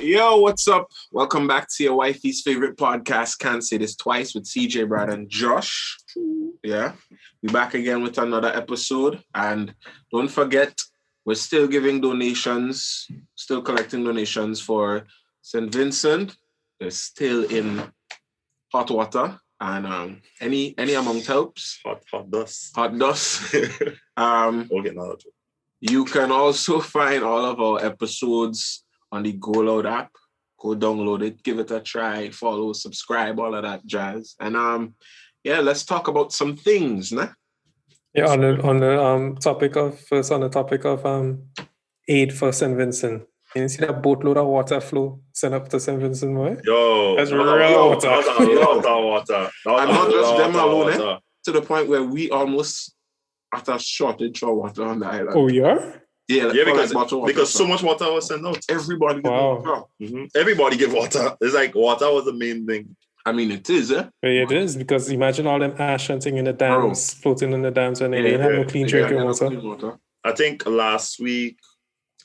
Yo, what's up? Welcome back to your wifey's favorite podcast. Can't say this twice with Cjae, Brad, and Josh. Yeah, we're back again with another episode. And don't forget, we're still giving donations, still collecting donations for St. Vincent. They're still in hot water. And any amount helps. Hot dust. Hot dust. We'll get another. You can also find all of our episodes on the Go Loud app. Go download it, give it a try, follow, subscribe, all of that jazz. And let's talk about some things, nah? Yeah, on the topic of aid for St. Vincent. You see that boatload of water flow sent up to St. Vincent, boy? Yo, that's real water. That's a lot of water. And not just them alone, to the point where we almost at a shortage of water on the island. Oh, yeah? Yeah, because so much water was sent out. Everybody give water. Mm-hmm. Everybody give water. It's like water was the main thing. I mean, it is, eh? It is, because imagine all them ash hunting in the dams, floating in the dams, and they didn't have no clean drinking water. I think last week,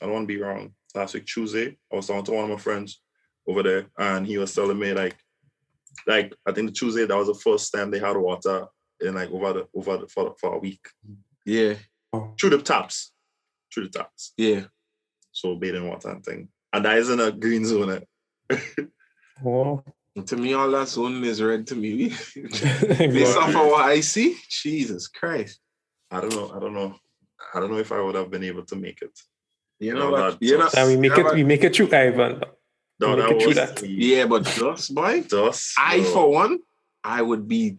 I don't want to be wrong, last week, Tuesday, I was talking to one of my friends over there, and he was telling me, like I think the Tuesday, that was the first time they had water in, like, for a week. Yeah. Through the taps. Yeah. So bathing water and thing. And that is in a green zone. Oh. To me, all that zone is red to me. Based off of what I see, Jesus Christ. I don't know if I would have been able to make it. We make it through Ivan. No, that. Yeah, but dust, boy. Dust. For one, I would be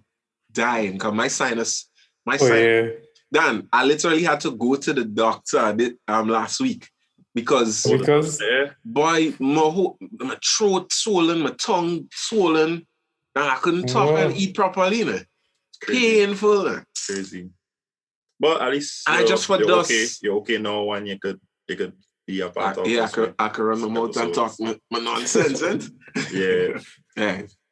dying because my sinus. Yeah. Dan, I literally had to go to the doctor last week because boy, my throat swollen, my tongue swollen, and I couldn't talk and eat properly. Painful. Crazy. But at least I just for dust. Okay. You're okay now, and you could be a part of. Yeah, I could run my mouth and talk my nonsense. Yeah.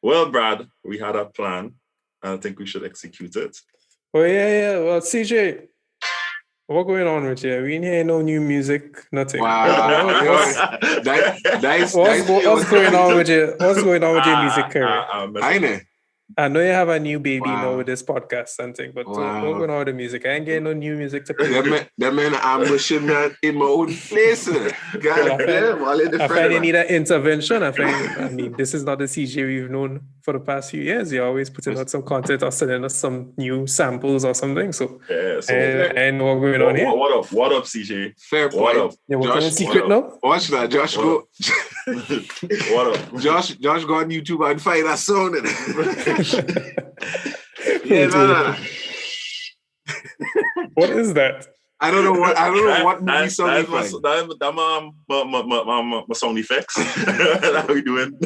Well, Brad, we had a plan, and I think we should execute it. Oh, yeah. Well, Cjae, what's going on with you? We ain't hear no new music, nothing. Wow. What's going on with you? What's going on with your music career? I know you have a new baby now with this podcast and thing, but what's going on with the music? I ain't getting no new music to play. That man ambushing me in my own place. I find you need an intervention. I mean, this is not the Cjae we've known for the past few years. You're always putting out some content or sending us some new samples or something. So, and what's going on here? What up, Cjae? Fair point. What up? Yeah, what's in secret now? Watch that, Josh. Go. What up? Josh go on YouTube and find a sound in it. No. What is that? I don't know what movie sound is like. That's my sound effects. How we doing?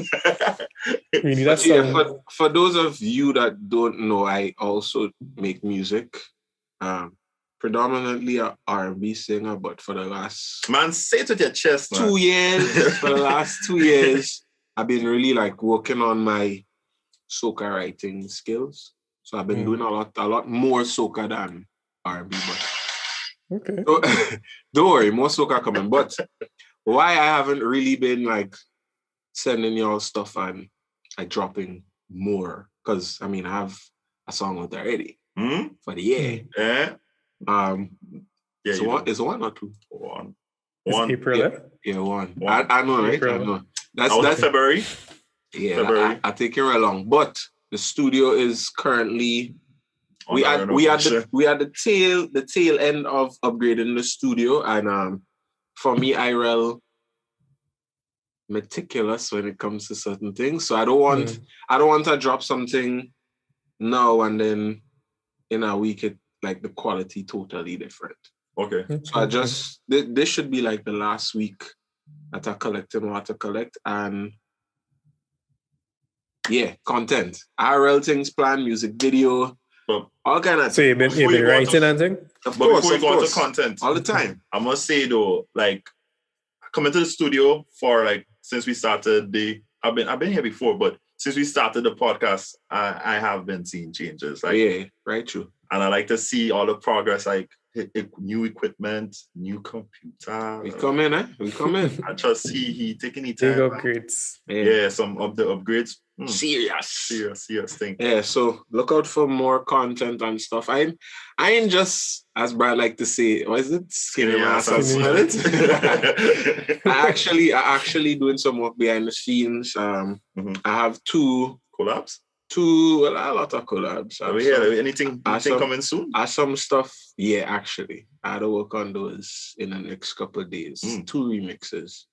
We need that sound. For those of you that don't know, I also make music. Predominantly an R&B singer, but for the last... Man, say it with your chest, man. 2 years. For the last 2 years, I've been really working on my Soca writing skills. So I've been doing a lot more Soca than R&B. But okay. Don't worry, more Soca coming. But why I haven't really been sending y'all stuff and dropping more? Because I have a song out already for the year. Yeah. Is one or two? One. April, yeah, one. I know, right? April. I know. That's February. Yeah, February. I take it along. But the studio is currently we had the tail end of upgrading the studio, and for me, IRL meticulous when it comes to certain things. So I don't want to drop something now and then in a week the quality totally different. Okay. So this should be the last week that I collecting what to collect, and content. IRL things planned, music video, all kind of. So you've been writing and thing? Of course, before you go on to content. All the time. I must say though, coming to the studio for since we started I've been here before, but since we started the podcast, I have been seeing changes. Yeah, right, true. And I like to see all the progress new equipment, new computer. We come in, eh? We come in. I trust he taking the Big time. upgrades. Yeah, some of the upgrades. Serious thing. Yeah, so look out for more content and stuff. I ain't just, as Brad like to say, what is it? Skinny ass and smell it. I actually doing some work behind the scenes. I have two collabs. A lot of collabs. Anything coming soon? Some stuff, yeah, actually. I had to work on those in the next couple of days. 2 remixes.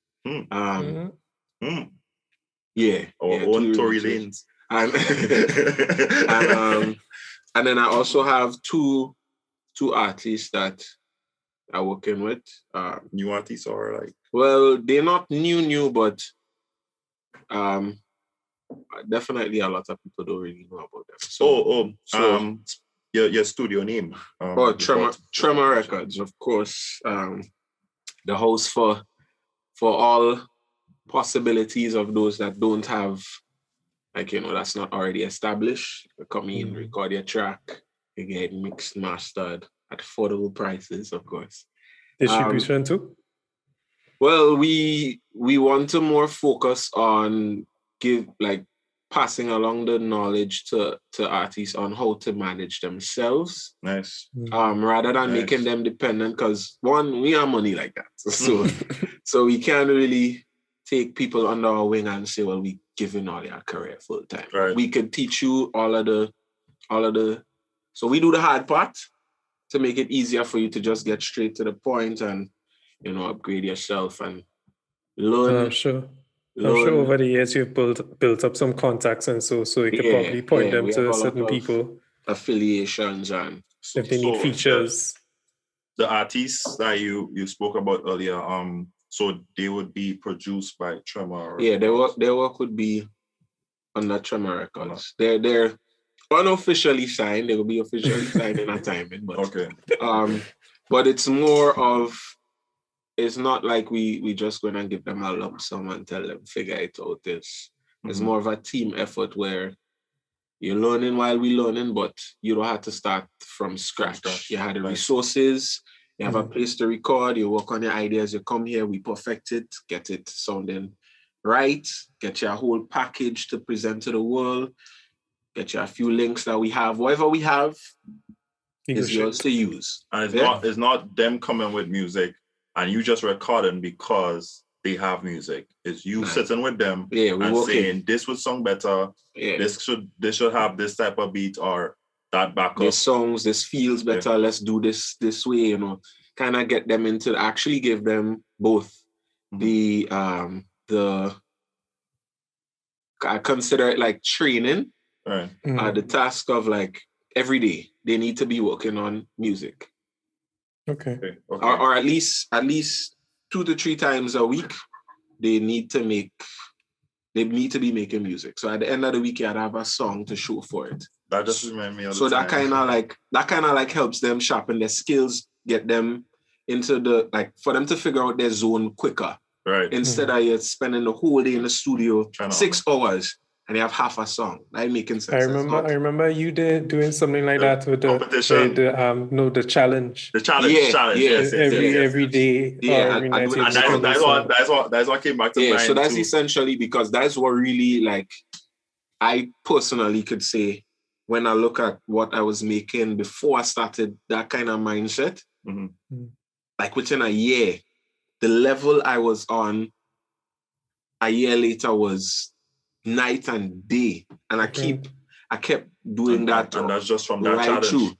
Yeah. Our own Tory Lanes. And then I also have two artists that I'm working with. New artists or like? Well, they're not new, but definitely a lot of people don't really know about them. So, your studio name. Tremr Records, of course. The house for all possibilities of those that don't have, that's not already established. You come in, record your track, you get mixed, mastered at affordable prices, of course. Distribution too? Well, we want to more focus on passing along the knowledge to artists on how to manage themselves. Nice. Rather than making them dependent, because one, we have money like that. So we can't really take people under our wing and say, well, we giving all your career full time. Right. We could teach you all of the so we do the hard part to make it easier for you to just get straight to the point and upgrade yourself and learn. I'm sure over the years you've built up some contacts and so you could probably point them to certain people. Affiliations and if they need features. The artists that you spoke about earlier, so they would be produced by Tremr. Yeah, their work would be under Tremr Records. They're unofficially signed. They will be officially signed in a time. But okay. But it's more of, it's not like we just going to give them a lump sum and tell them figure it out. It's more of a team effort where you're learning while we're learning, but you don't have to start from scratch. You have the resources, you have a place to record, you work on your ideas, you come here, we perfect it, get it sounding right, get your whole package to present to the world, get you a few links that we have. Whatever we have is yours to use. And it's not them coming with music and you just recording because they have music. It's you sitting with them and saying, this would sound better, this should have this type of beat or that backup. This feels better, let's do this way, kind of get them into, actually give them both the I consider it like training, right? The task of like every day they need to be working on music. Okay. Or at least 2 to 3 times a week, they need to be making music. So at the end of the week, I'd have a song to show for it. That just reminds me of so that kind of like helps them sharpen their skills, get them into for them to figure out their zone quicker. Right. Instead of you spending the whole day in the studio, 6 hours, and you have half a song. That making sense. I remember you doing something like that with the competition. The challenge. The challenge. Yes. Every day. Yeah, every night. And that's what came back to mind. So that's essentially because that's what really I personally could say when I look at what I was making before I started that kind of mindset, within a year, the level I was on a year later was night and day. And I kept doing that. And that's just from that challenge.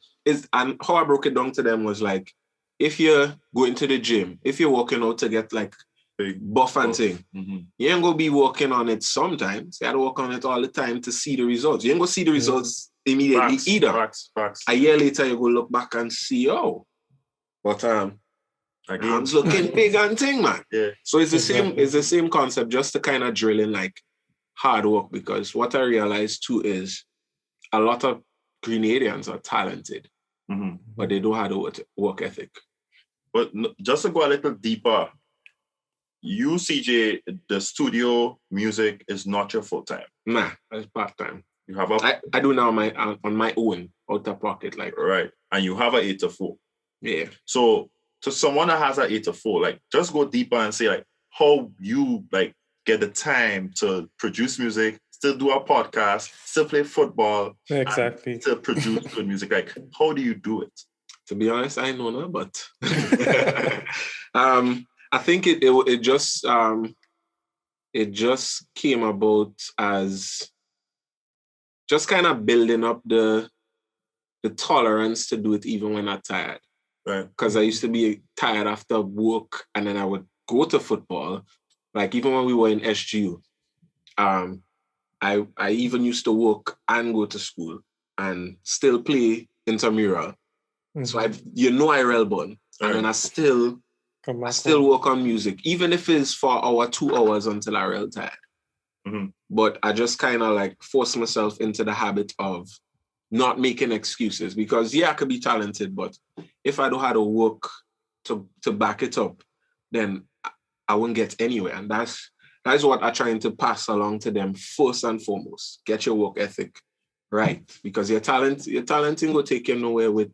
And how I broke it down to them was if you're going to the gym, if you're working out to get buff and thing, you ain't gonna be working on it sometimes. You gotta work on it all the time to see the results. You ain't gonna see the results immediately either. Facts. A year later, you go look back and see, but hands looking big and thing, man. Yeah. So it's the same. It's the same concept, just to kind of drill in hard work. Because what I realized too is a lot of Grenadians are talented, but they don't have the work ethic. But just to go a little deeper, you, Cjae, the studio music is not your full time. Nah, that's part time. You have I do now on my own, out of pocket, right, and you have an 8 to 4. Yeah. So to someone that has an 8 to 4, like just go deeper and say like how you like get the time to produce music, still do a podcast, still play football, exactly, and still produce good music. Like how do you do it? To be honest, I don't know, but I think it just came about as just kind of building up the tolerance to do it even when I'm tired. Right. Because I used to be tired after work and then I would go to football. Like even when we were in SGU, I even used to work and go to school and still play intramural. Mm-hmm. So I railbun. And then I still work on music, even if it's for 2 hours until I real tired. Mm-hmm. But I just kind of like force myself into the habit of not making excuses because I could be talented, but if I don't have to work to back it up, then I won't get anywhere. And that's what I'm trying to pass along to them first and foremost. Get your work ethic right, because your talent ain't gonna take you nowhere with,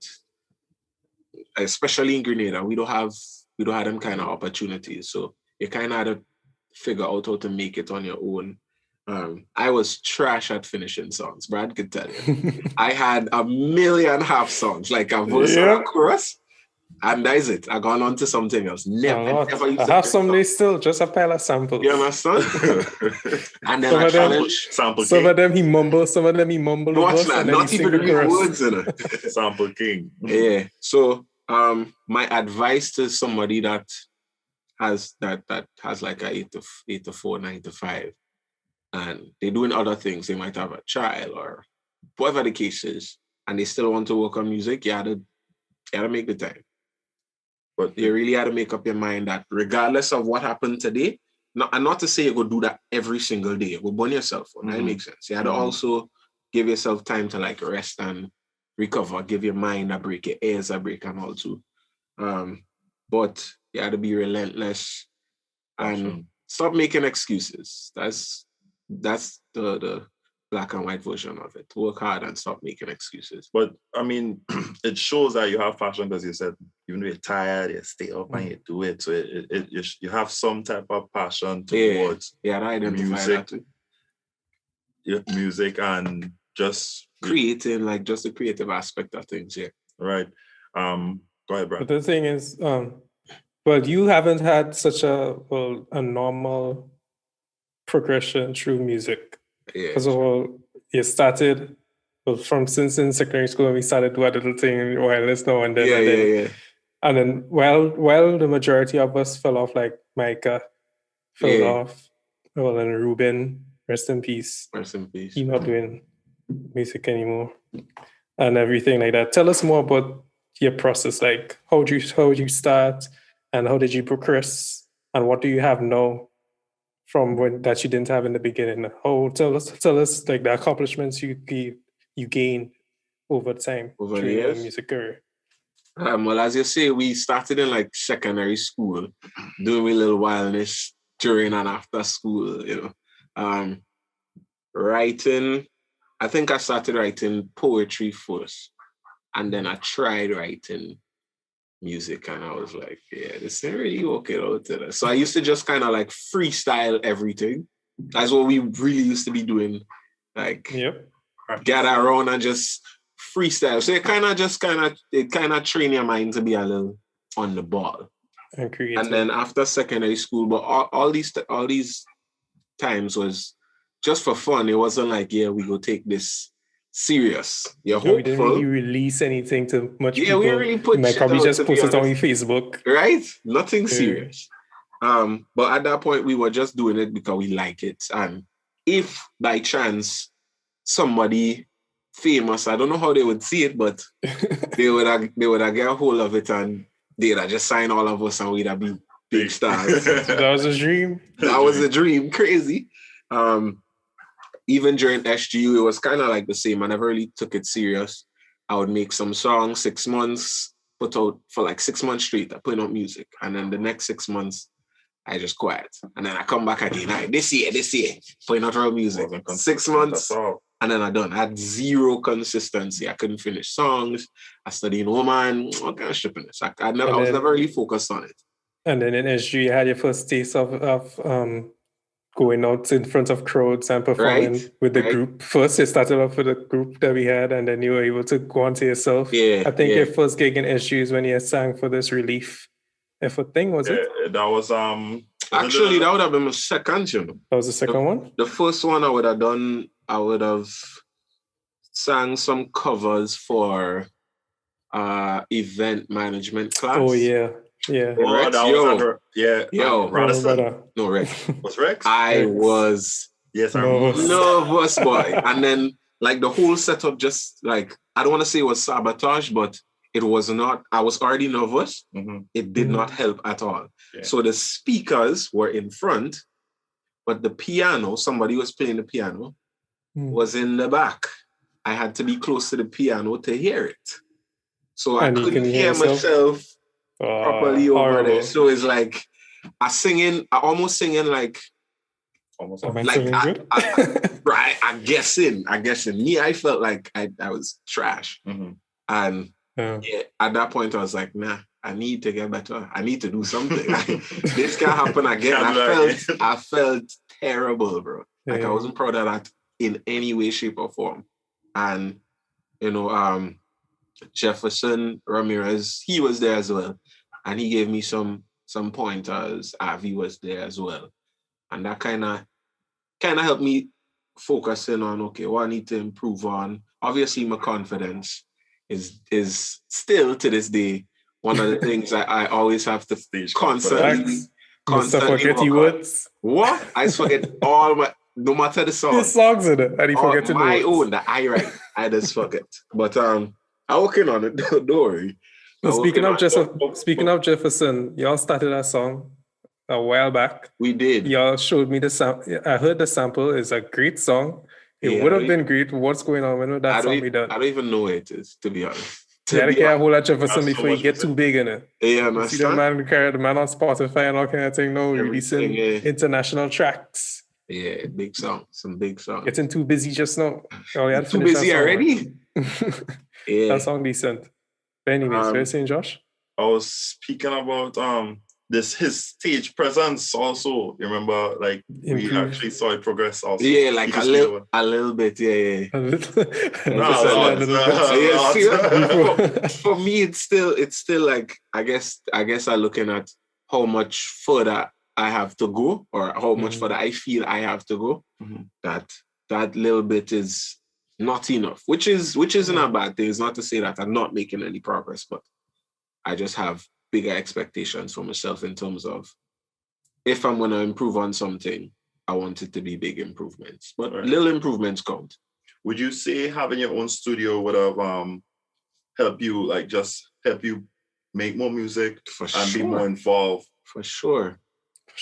especially in Grenada, we don't have them kind of opportunities. So you kind of had to figure out how to make it on your own. I was trash at finishing songs. Brad could tell you. I had 1.5 million songs, like a verse and a chorus, and that is it. I gone on to something else. Never I have some days still, just a pile of samples. You understand? And then some of them he mumble, some of them he mumble. Watch that, not even real words in it. Sample king. Yeah. So my advice to somebody that has like a 8 to 4, 9 to 5. And they're doing other things. They might have a child or whatever the case is, and they still want to work on music. You had to make the time. But you really had to make up your mind that regardless of what happened today, not to say you go do that every single day. You go burn yourself. Mm-hmm. That makes sense. You had to also give yourself time to like rest and recover. Give your mind a break, your ears a break, and all too. But you had to be relentless and stop making excuses. That's the black and white version of it. Work hard and stop making excuses. But I mean, it shows that you have passion because you said even though you're tired, you stay up and you do it. So you have some type of passion towards music and just creating, like just the creative aspect of things. Yeah. Right. Go ahead, Brad. But the thing is, well, you haven't had such a normal progression through music. Because you started since in secondary school when we started doing a little thing in wireless now and then. And then while the majority of us fell off, like Micah fell off, and Ruben, rest in peace. Rest in peace. He's not doing music anymore and everything like that. Tell us more about your process, like how did you start and how did you progress and what do you have now from when that you didn't have in the beginning? Tell us like the accomplishments you gained over time over your music career. Well, as you say, we started in like secondary school, doing a little wildness during and after school, writing. I think I started writing poetry first, and then I tried writing music, and I was like, this ain't really working out today. So I used to just kind of like freestyle everything. That's what we really used to be doing, like gather around and just freestyle. So it kind of train your mind to be a little on the ball and creative. And then after secondary school, but all these times was just for fun. It wasn't like we go take this serious. You're hopeful. We didn't really release anything to much people. We really put shit probably just post it on Facebook. Right? Nothing serious. But at that point, we were just doing it because we like it. And if by chance somebody famous, I don't know how they would see it, but they would have get a hold of it and they'd have just sign all of us and we'd have be big stars. That was a dream. That was a dream. Crazy. Even during SGU, it was kind of like the same. I never really took it serious. I would make some songs, 6 months, put out for like 6 months straight, I put out music. And then the next 6 months, I just quiet. And then I come back again. This year, putting out real music. 6 months. And and then I had zero consistency. I couldn't finish songs. I studied, what kind of shit is this? I was never really focused on it. And then in SG, you had your first taste of going out in front of crowds and performing with the group. First, you started off with a group that we had, and then you were able to go on to yourself. Yeah, I think your first gig in SG is when you sang for this relief effort thing, was it? That was actually that would have been my second, you know. That was the second one? The first one I would have sang some covers for event management class. Oh yeah. Yeah. Rex, Rex. No, Rex. Was Rex? I was nervous, boy. And then like the whole setup just like, I don't want to say it was sabotage, but it was not. I was already nervous. Mm-hmm. It did not help at all. Yeah. So the speakers were in front, but the piano, somebody was playing the piano, was in the back. I had to be close to the piano to hear it. So I couldn't hear myself properly over there. So it's like I almost singing like I'm guessing. Me, I felt like I was trash. Mm-hmm. And at that point I was like, nah, I need to get better. I need to do something. This can't happen again. I felt terrible, bro. Like I wasn't proud of that in any way, shape, or form. And Jefferson Ramirez, he was there as well. And he gave me some pointers. Avi was there as well. And that kind of helped me focus in on, okay, what I need to improve on. Obviously, my confidence is still to this day one of the things I always have to constantly forget your words. What? I forget all my, no matter the song. The songs in it, and you forget to know my own that I write. I just forget. But I'm working on it. Don't worry. Speaking of Jefferson, y'all started that song a while back. We did. Y'all showed me the sample. I heard the sample. It's a great song. It would have been great. What's going on when that song be done? I don't even know what it is, to be honest. You gotta get a whole lot of Jefferson before you get too big in it. Yeah, you see the man on Spotify and all kind of thing now, releasing international tracks. Yeah, big song. Some big songs. Getting too busy just now. Oh, yeah, too busy already? Yeah. That song decent. But anyways, what are you saying, Josh? I was speaking about his stage presence also. You remember, like we actually saw it progress also. Yeah, like a little bit, yeah. A little. For me, it's still like I guess I'm looking at how much further I have to go, or how much further I feel I have to go. Mm-hmm. That little bit is not enough, which isn't a bad thing. It's not to say that I'm not making any progress, but I just have bigger expectations for myself in terms of if I'm going to improve on something, I want it to be big improvements, but little improvements count. Would you say having your own studio would have helped you make more music be more involved? For sure.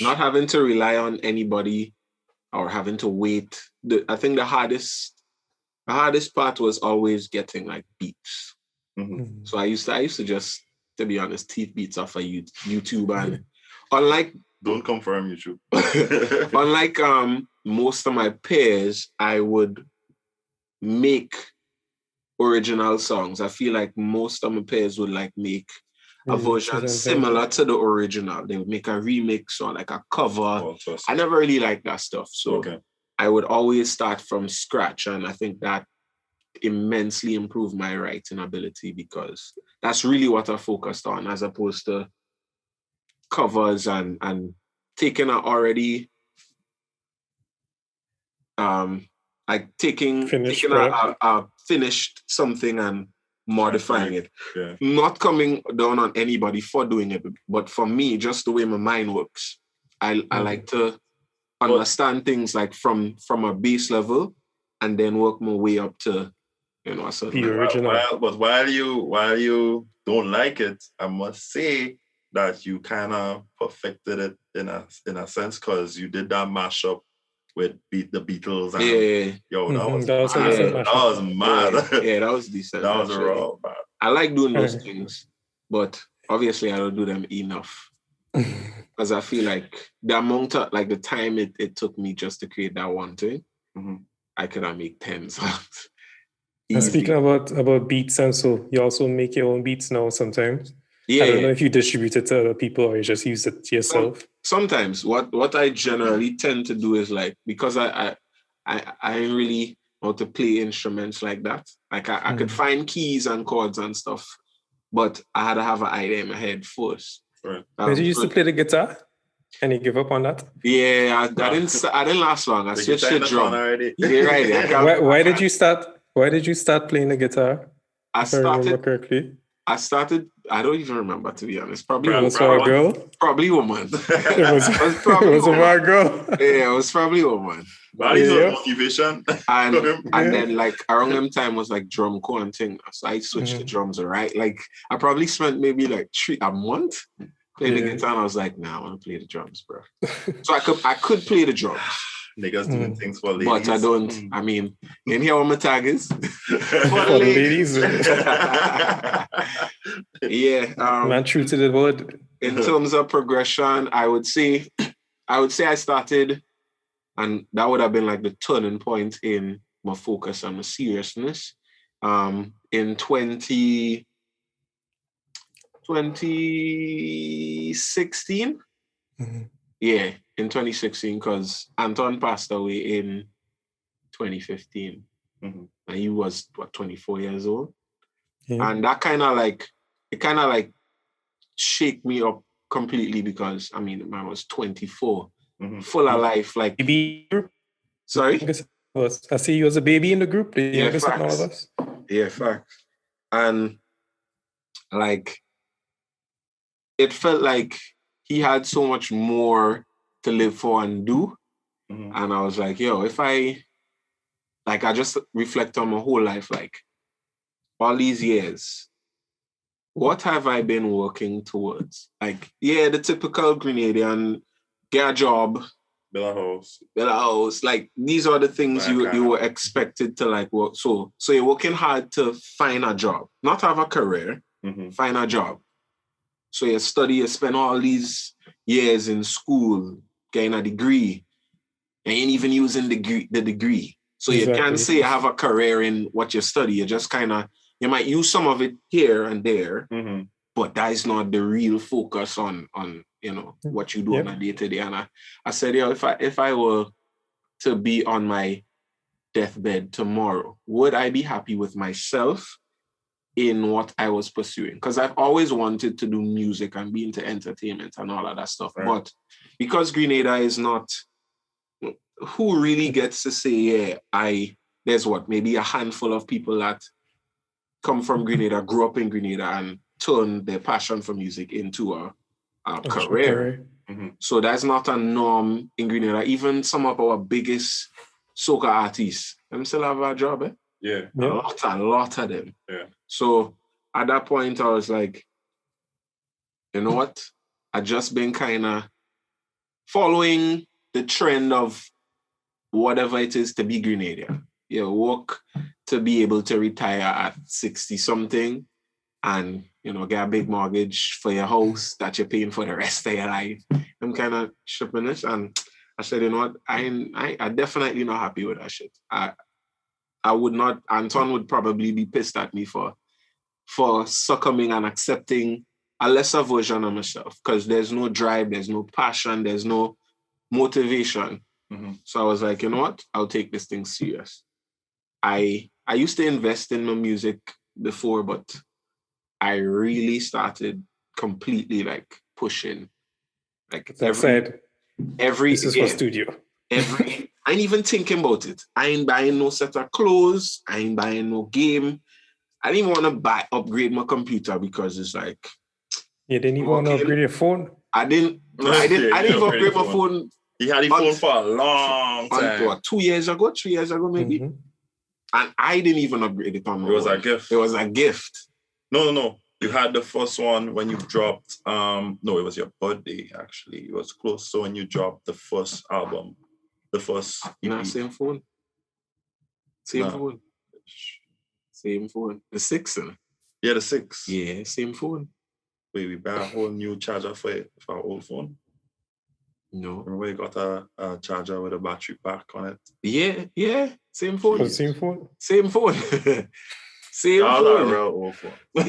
Not having to rely on anybody or having to wait. I think the hardest part was always getting like beats. Mm-hmm. So I used to just, to be honest, teeth beats off of YouTube, and unlike don't come from YouTube. Unlike most of my peers, I would make original songs. I feel like most of my peers would like make a version similar to the original. They would make a remix or like a cover. I never really liked that stuff. So I would always start from scratch. And I think that immensely improved my writing ability, because that's really what I focused on, as opposed to covers and taking a already taking a finished something and modifying it. Yeah. Not coming down on anybody for doing it, but for me, just the way my mind works, I like to understand things like from a base level and then work my way up to a certain the original. But while you don't like it, I must say that you kind of perfected it in a sense, because you did that mashup with the Beatles. And, that was mad. Yeah, that was decent. That was raw, man. I like doing those things, but obviously I don't do them enough, because I feel like the amount of the time it took me just to create that one thing, I could have make 10 songs. And speaking about beats, and so you also make your own beats now sometimes. Yeah. I don't know if you distribute it to other people or you just use it yourself. Sometimes what I generally tend to do is like, because I ain't really know to play instruments like that. Like I could find keys and chords and stuff, but I had to have an idea in my head first. Right. Did you used to play the guitar? And you give up on that? Yeah, I didn't last long. I switched to drum. You're right. Why did you start playing the guitar? I started. I don't even remember, to be honest. Probably it was for a girl. Probably woman. It was for a girl. Yeah, it was probably woman. But it's a motivation. And then like around them time was like drum corps and thing. So I switched to drums, right? Like I probably spent maybe like a month playing the guitar, and I was like, nah, I want to play the drums, bro. So I could play the drums. Niggas doing things for ladies. But I don't, I mean, in here what my tag is. For the ladies. Yeah. Man, true to the word. In terms of progression, I would say I started, and that would have been like the turning point in my focus and my seriousness. In 2016. Yeah, in 2016, because Anton passed away in 2015. And he was 24 years old. And that kind of like shake me up completely, because I mean, I was 24, full of life. Like, sorry? I see you as a baby in the group, the youngest of all of us. Yeah, fact. And like, it felt like he had so much more to live for and do. And I was like, yo, if I just reflect on my whole life, like all these years, what have I been working towards? Like, yeah, the typical Grenadian, get a job, build a house. Like, these are the things you were expected to like work. So you're working hard to find a job, not have a career, find a job. So you study, you spend all these years in school, getting a degree, and you ain't even using the degree. So you can't say you have a career in what you study. You just you might use some of it here and there, but that is not the real focus on what you do on a day-to-day. And I said, yo, if I were to be on my deathbed tomorrow, would I be happy with myself in what I was pursuing? Because I've always wanted to do music and be into entertainment and all of that stuff. Right. But because Grenada is not, who really gets to say, there's maybe a handful of people that come from Grenada, grew up in Grenada, and turn their passion for music into a career. So that's not a norm in Grenada. Even some of our biggest soca artists, them still have a job, Yeah. A lot of them. Yeah. So at that point, I was like, you know what? I just been kind of following the trend of whatever it is to be Grenadian. You work to be able to retire at 60-something and, get a big mortgage for your house that you're paying for the rest of your life. I'm kind of shipping this. And I said, you know what? I definitely not happy with that shit. I would not, Anton would probably be pissed at me for succumbing and accepting a lesser version of myself, because there's no drive, there's no passion, there's no motivation. So I was like, you know what? I'll take this thing serious. I used to invest in my music before, but I really started completely like pushing. Like every this is for studio. I ain't even thinking about it. I ain't buying no set of clothes. I ain't buying no game. I didn't even want to upgrade my computer, because it's like, you didn't even want to upgrade your phone. I didn't even upgrade my phone. He had his phone for a long time. 2 years ago, 3 years ago, maybe. And I didn't even upgrade it on my own. It was a gift. It was a gift. No. You had the first one when you dropped, no, it was your birthday, actually. It was close. So when you dropped the first album, the first EP. Nah, same phone. Same phone. The 6. Yeah, the 6. Yeah, same phone. Wait, we buy a whole new charger for our old phone? No. Remember you got a charger with a battery pack on it? Yeah. Same phone. Same phone. Same phone. Same phone. But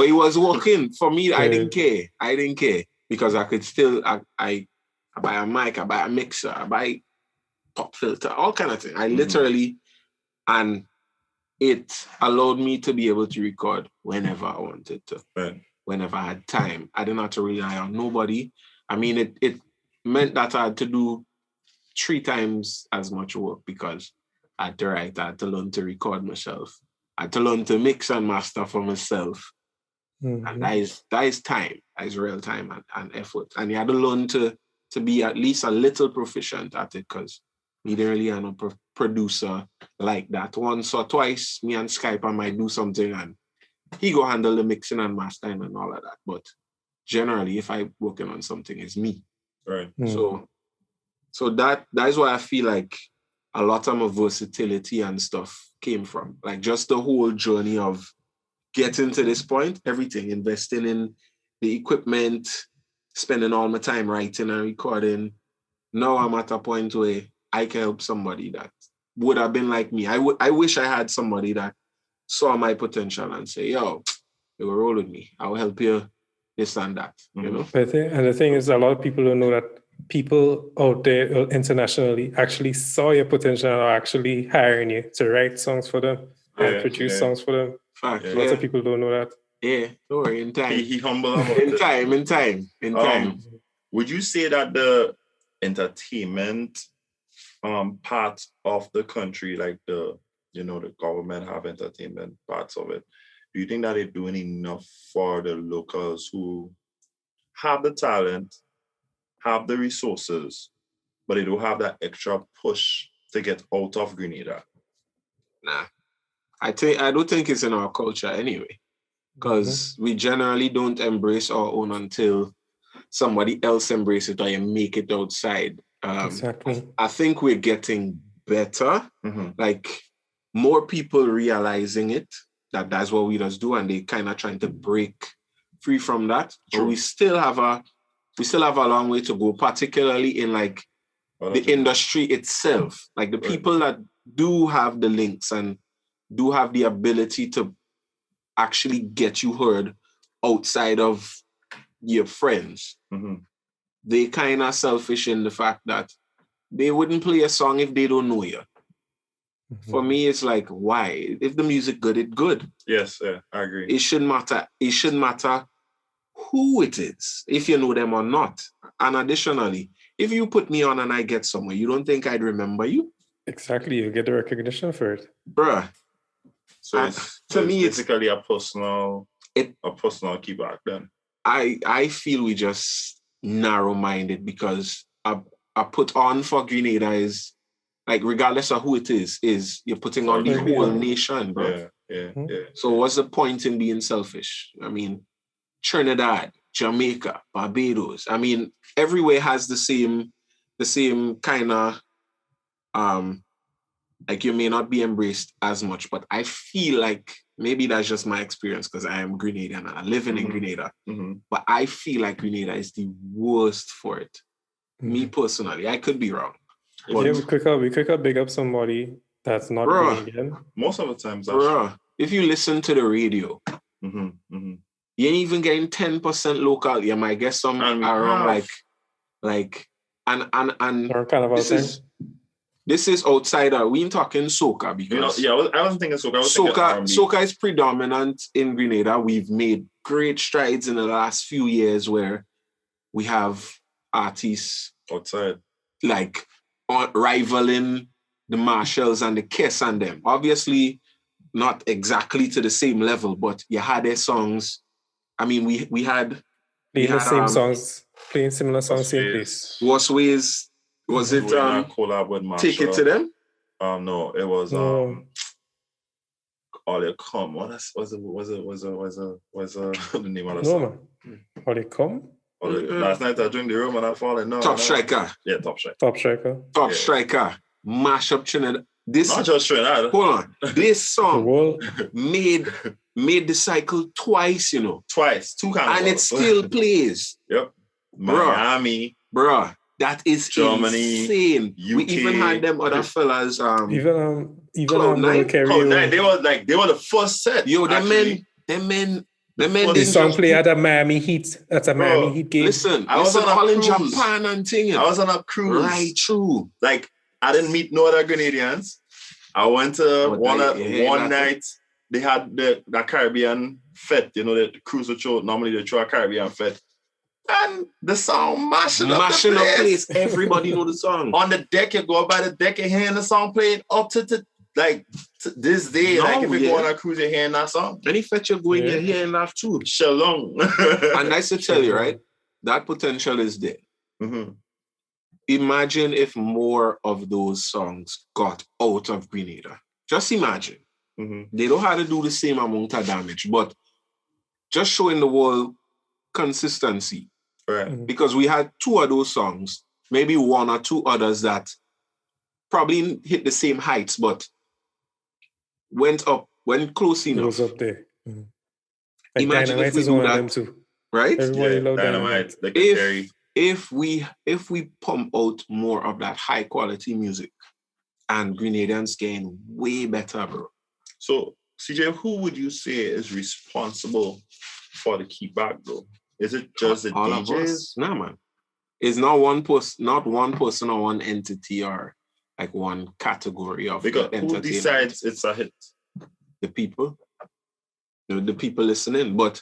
he was working. For me, I didn't care because I could still I buy a mic, I buy a mixer, I buy pop filter, all kind of things. I literally, and it allowed me to be able to record whenever I wanted to, whenever I had time. I didn't have to rely on nobody. I mean, it meant that I had to do 3 times as much work because I had to write, I had to learn to record myself, I had to learn to mix and master for myself. And that is time, that is real time and effort. And you had to learn to be at least a little proficient at it because me didn't really have a producer like that. Once or twice, me and Skype, I might do something and he go handle the mixing and mastering and all of that. But generally, if I'm working on something, it's me. Right. So that is why I feel like a lot of my versatility and stuff came from. Like just the whole journey of getting to this point, everything, investing in the equipment, spending all my time writing and recording. Now I'm at a point where I can help somebody that would have been like me. I wish I had somebody that saw my potential and say, yo, you will roll with me. I'll help you, this and that, you know? And the thing is, a lot of people don't know that people out there internationally actually saw your potential and are actually hiring you to write songs for them and produce songs for them. Fact, Lots of people don't know that. Yeah, don't worry, in time. He humble about in time. Would you say that the entertainment part of the country, like the government have entertainment parts of it, do you think that they're doing enough for the locals who have the talent, have the resources, but they don't have that extra push to get out of Grenada? Nah. I don't think it's in our culture anyway, because we generally don't embrace our own until somebody else embraces it or you make it outside. Exactly. I think we're getting better. Like more people realizing it, that's what we just do, and they kind of trying to break free from that. True. But we still have a long way to go, particularly in like the industry itself. Like the people that do have the links and do have the ability to actually get you heard outside of your friends. They kind of selfish in the fact that they wouldn't play a song if they don't know you. For me, it's like, why? If the music good, it's good. Yes, I agree. It shouldn't matter. It shouldn't matter who it is, if you know them or not. And additionally, if you put me on and I get somewhere, you don't think I'd remember you? Exactly. You get the recognition for it. Bruh. So it's basically a personal kickback then. I feel we just narrow-minded because I put on for Grenada is like, regardless of who it is you're putting on the whole nation, bro. Yeah. So what's the point in being selfish? I mean, Trinidad, Jamaica, Barbados. I mean, everywhere has the same kind of like you may not be embraced as much, but I feel like maybe that's just my experience because I am Grenadian and I live in Grenada. But I feel like Grenada is the worst for it. Me personally, I could be wrong. But we could big up somebody that's not Grenadian. Most of the times, if you listen to the radio, you ain't even getting 10% local. You might get some around like and kind of this is outsider. We ain't talking Soca because I wasn't thinking Soca. Soca is predominant in Grenada. We've made great strides in the last few years where we have artists outside like rivaling the Marshalls and the Kiss and them. Obviously, not exactly to the same level, but you had their songs. I mean, we had songs, playing similar songs, same place. Was it collab with Marshall? Take It to Them? No, it was All They Come. What was the name of the song? All They Come? Last night I drank the room and I fallen. Top Striker. Yeah, Top Striker. Mash up Trinidad. Not just Trinidad. Hold on. This song made the cycle twice, you know. Twice. 2 kinds. And it still plays. Yep. Miami. Bruh. That is Germany, insane. UK. We even had them other fellas. Even Cloud9. Cloud9, they were the first set. Yo, them men his song play at a Miami Heat. That's a Miami Heat game. Listen, I was all in Japan and thing. I was on a cruise. Right, true. Like, I didn't meet no other Grenadians. I went to one night. They had the Caribbean Fete, you know, the cruise would show. Normally they throw a Caribbean Fete. And the song mashing up the place. Everybody know the song. On the deck, you go by the deck and hearing the song playing up to this day. If you go on a cruise, you're hearing that song. Any fetch you're going, you're hearing that too. Shalom. And nice to tell you, right? That potential is there. Mm-hmm. Imagine if more of those songs got out of Grenada. Just imagine. Mm-hmm. They don't have to do the same amount of damage, but just showing the world consistency. Right. Because we had 2 of those songs, maybe 1 or 2 others that probably hit the same heights, but went close enough. It was up there. Mm-hmm. Imagine Dynamite if we is do one that, of them too. Right? Everybody love Dynamite. If we pump out more of that high quality music, and Grenadians getting way better, bro. So, Cjae, who would you say is responsible for the kickback, though? Is it just the all DJs? Nah, man. It's not one person or one entity or like one category of because who decides it's a hit? The people. The people listening. But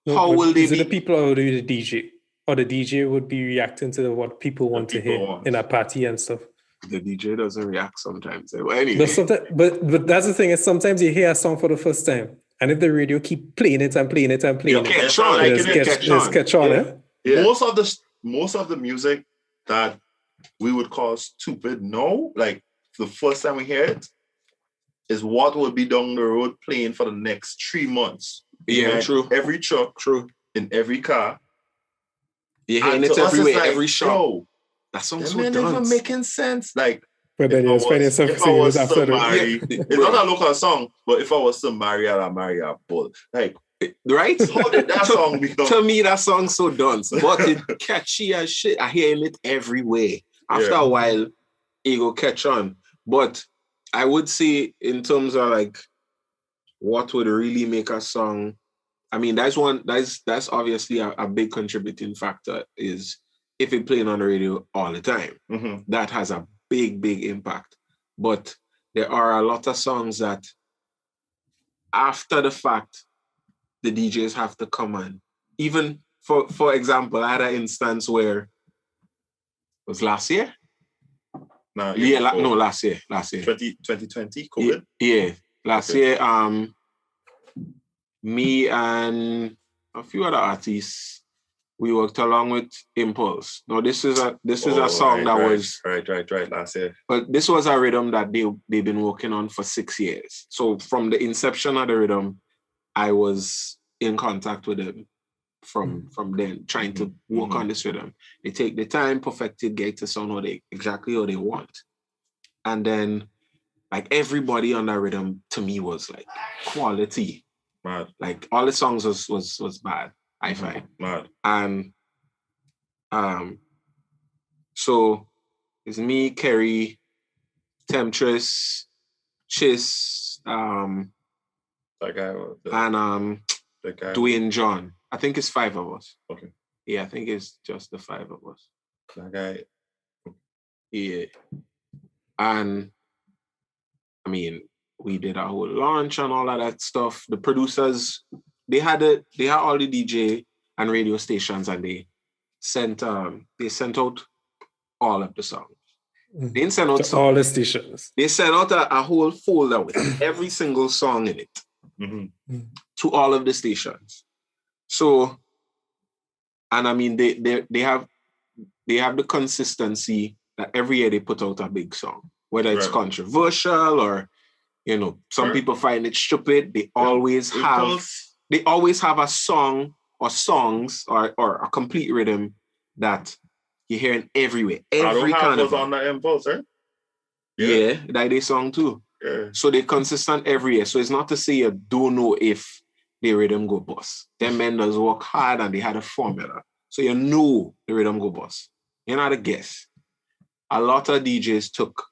how will they be? Is it the people or the DJ? Or the DJ would be reacting to what people want to hear in a party and stuff. The DJ doesn't react sometimes. Well, anyway. But that's the thing, is sometimes you hear a song for the first time, and if the radio keep playing it and playing it and playing catch on. Yeah. Most of the music that we would call stupid now, like the first time we hear it, is what will be down the road playing for the next 3 months. Yeah, true. Every truck, in every car. You're hearing it everywhere, like, every shop. Yo, that song's so not even making sense. Like, but then it's after it's not a local song, but if I was to marry her, I'd marry a bull. Like, right? How did that song become? To me, that song's so dunce, but it's catchy as shit. I hear it everywhere. After a while, it will catch on. But I would say, in terms of like what would really make a song, I mean, that's obviously a big contributing factor, is if it's playing on the radio all the time. Mm-hmm. That has a big impact. But there are a lot of songs that after the fact, the DJs have to come on. Even for example, I had an instance where it was last year. Last year. 2020 COVID. Yeah, last year. Me and a few other artists, we worked along with Impulse. Now this is a song was right last year. But this was a rhythm that they've been working on for 6 years. So from the inception of the rhythm, I was in contact with them from then, trying to work on this rhythm. They take the time, perfect it, get to sound exactly how they want. And then like everybody on that rhythm to me was like quality. Mad. Like all the songs was bad, I find. Mad. And so it's me, Kerry, Temptress, Chis, that guy, and Dwayne John. I think it's 5 of us. Okay. Yeah, I think it's just the 5 of us. That guy. Yeah. And I mean, we did a whole launch and all of that stuff. The producers, they had all the DJ and radio stations, and they sent out all of the songs. They didn't send out all the stations. They sent out a whole folder with every single song in it to all of the stations. So, and I mean, they have the consistency that every year they put out a big song, whether it's controversial or, some people find it stupid. They always have a song or songs or a complete rhythm that you're hearing everywhere. Every kind of on the Impulse, right? Yeah, that they song too. Yeah. So they're consistent every year. So it's not to say you don't know if the rhythm go bust. Them men does work hard and they had a formula. So you know the rhythm go bust. you're not a guess. A lot of DJs took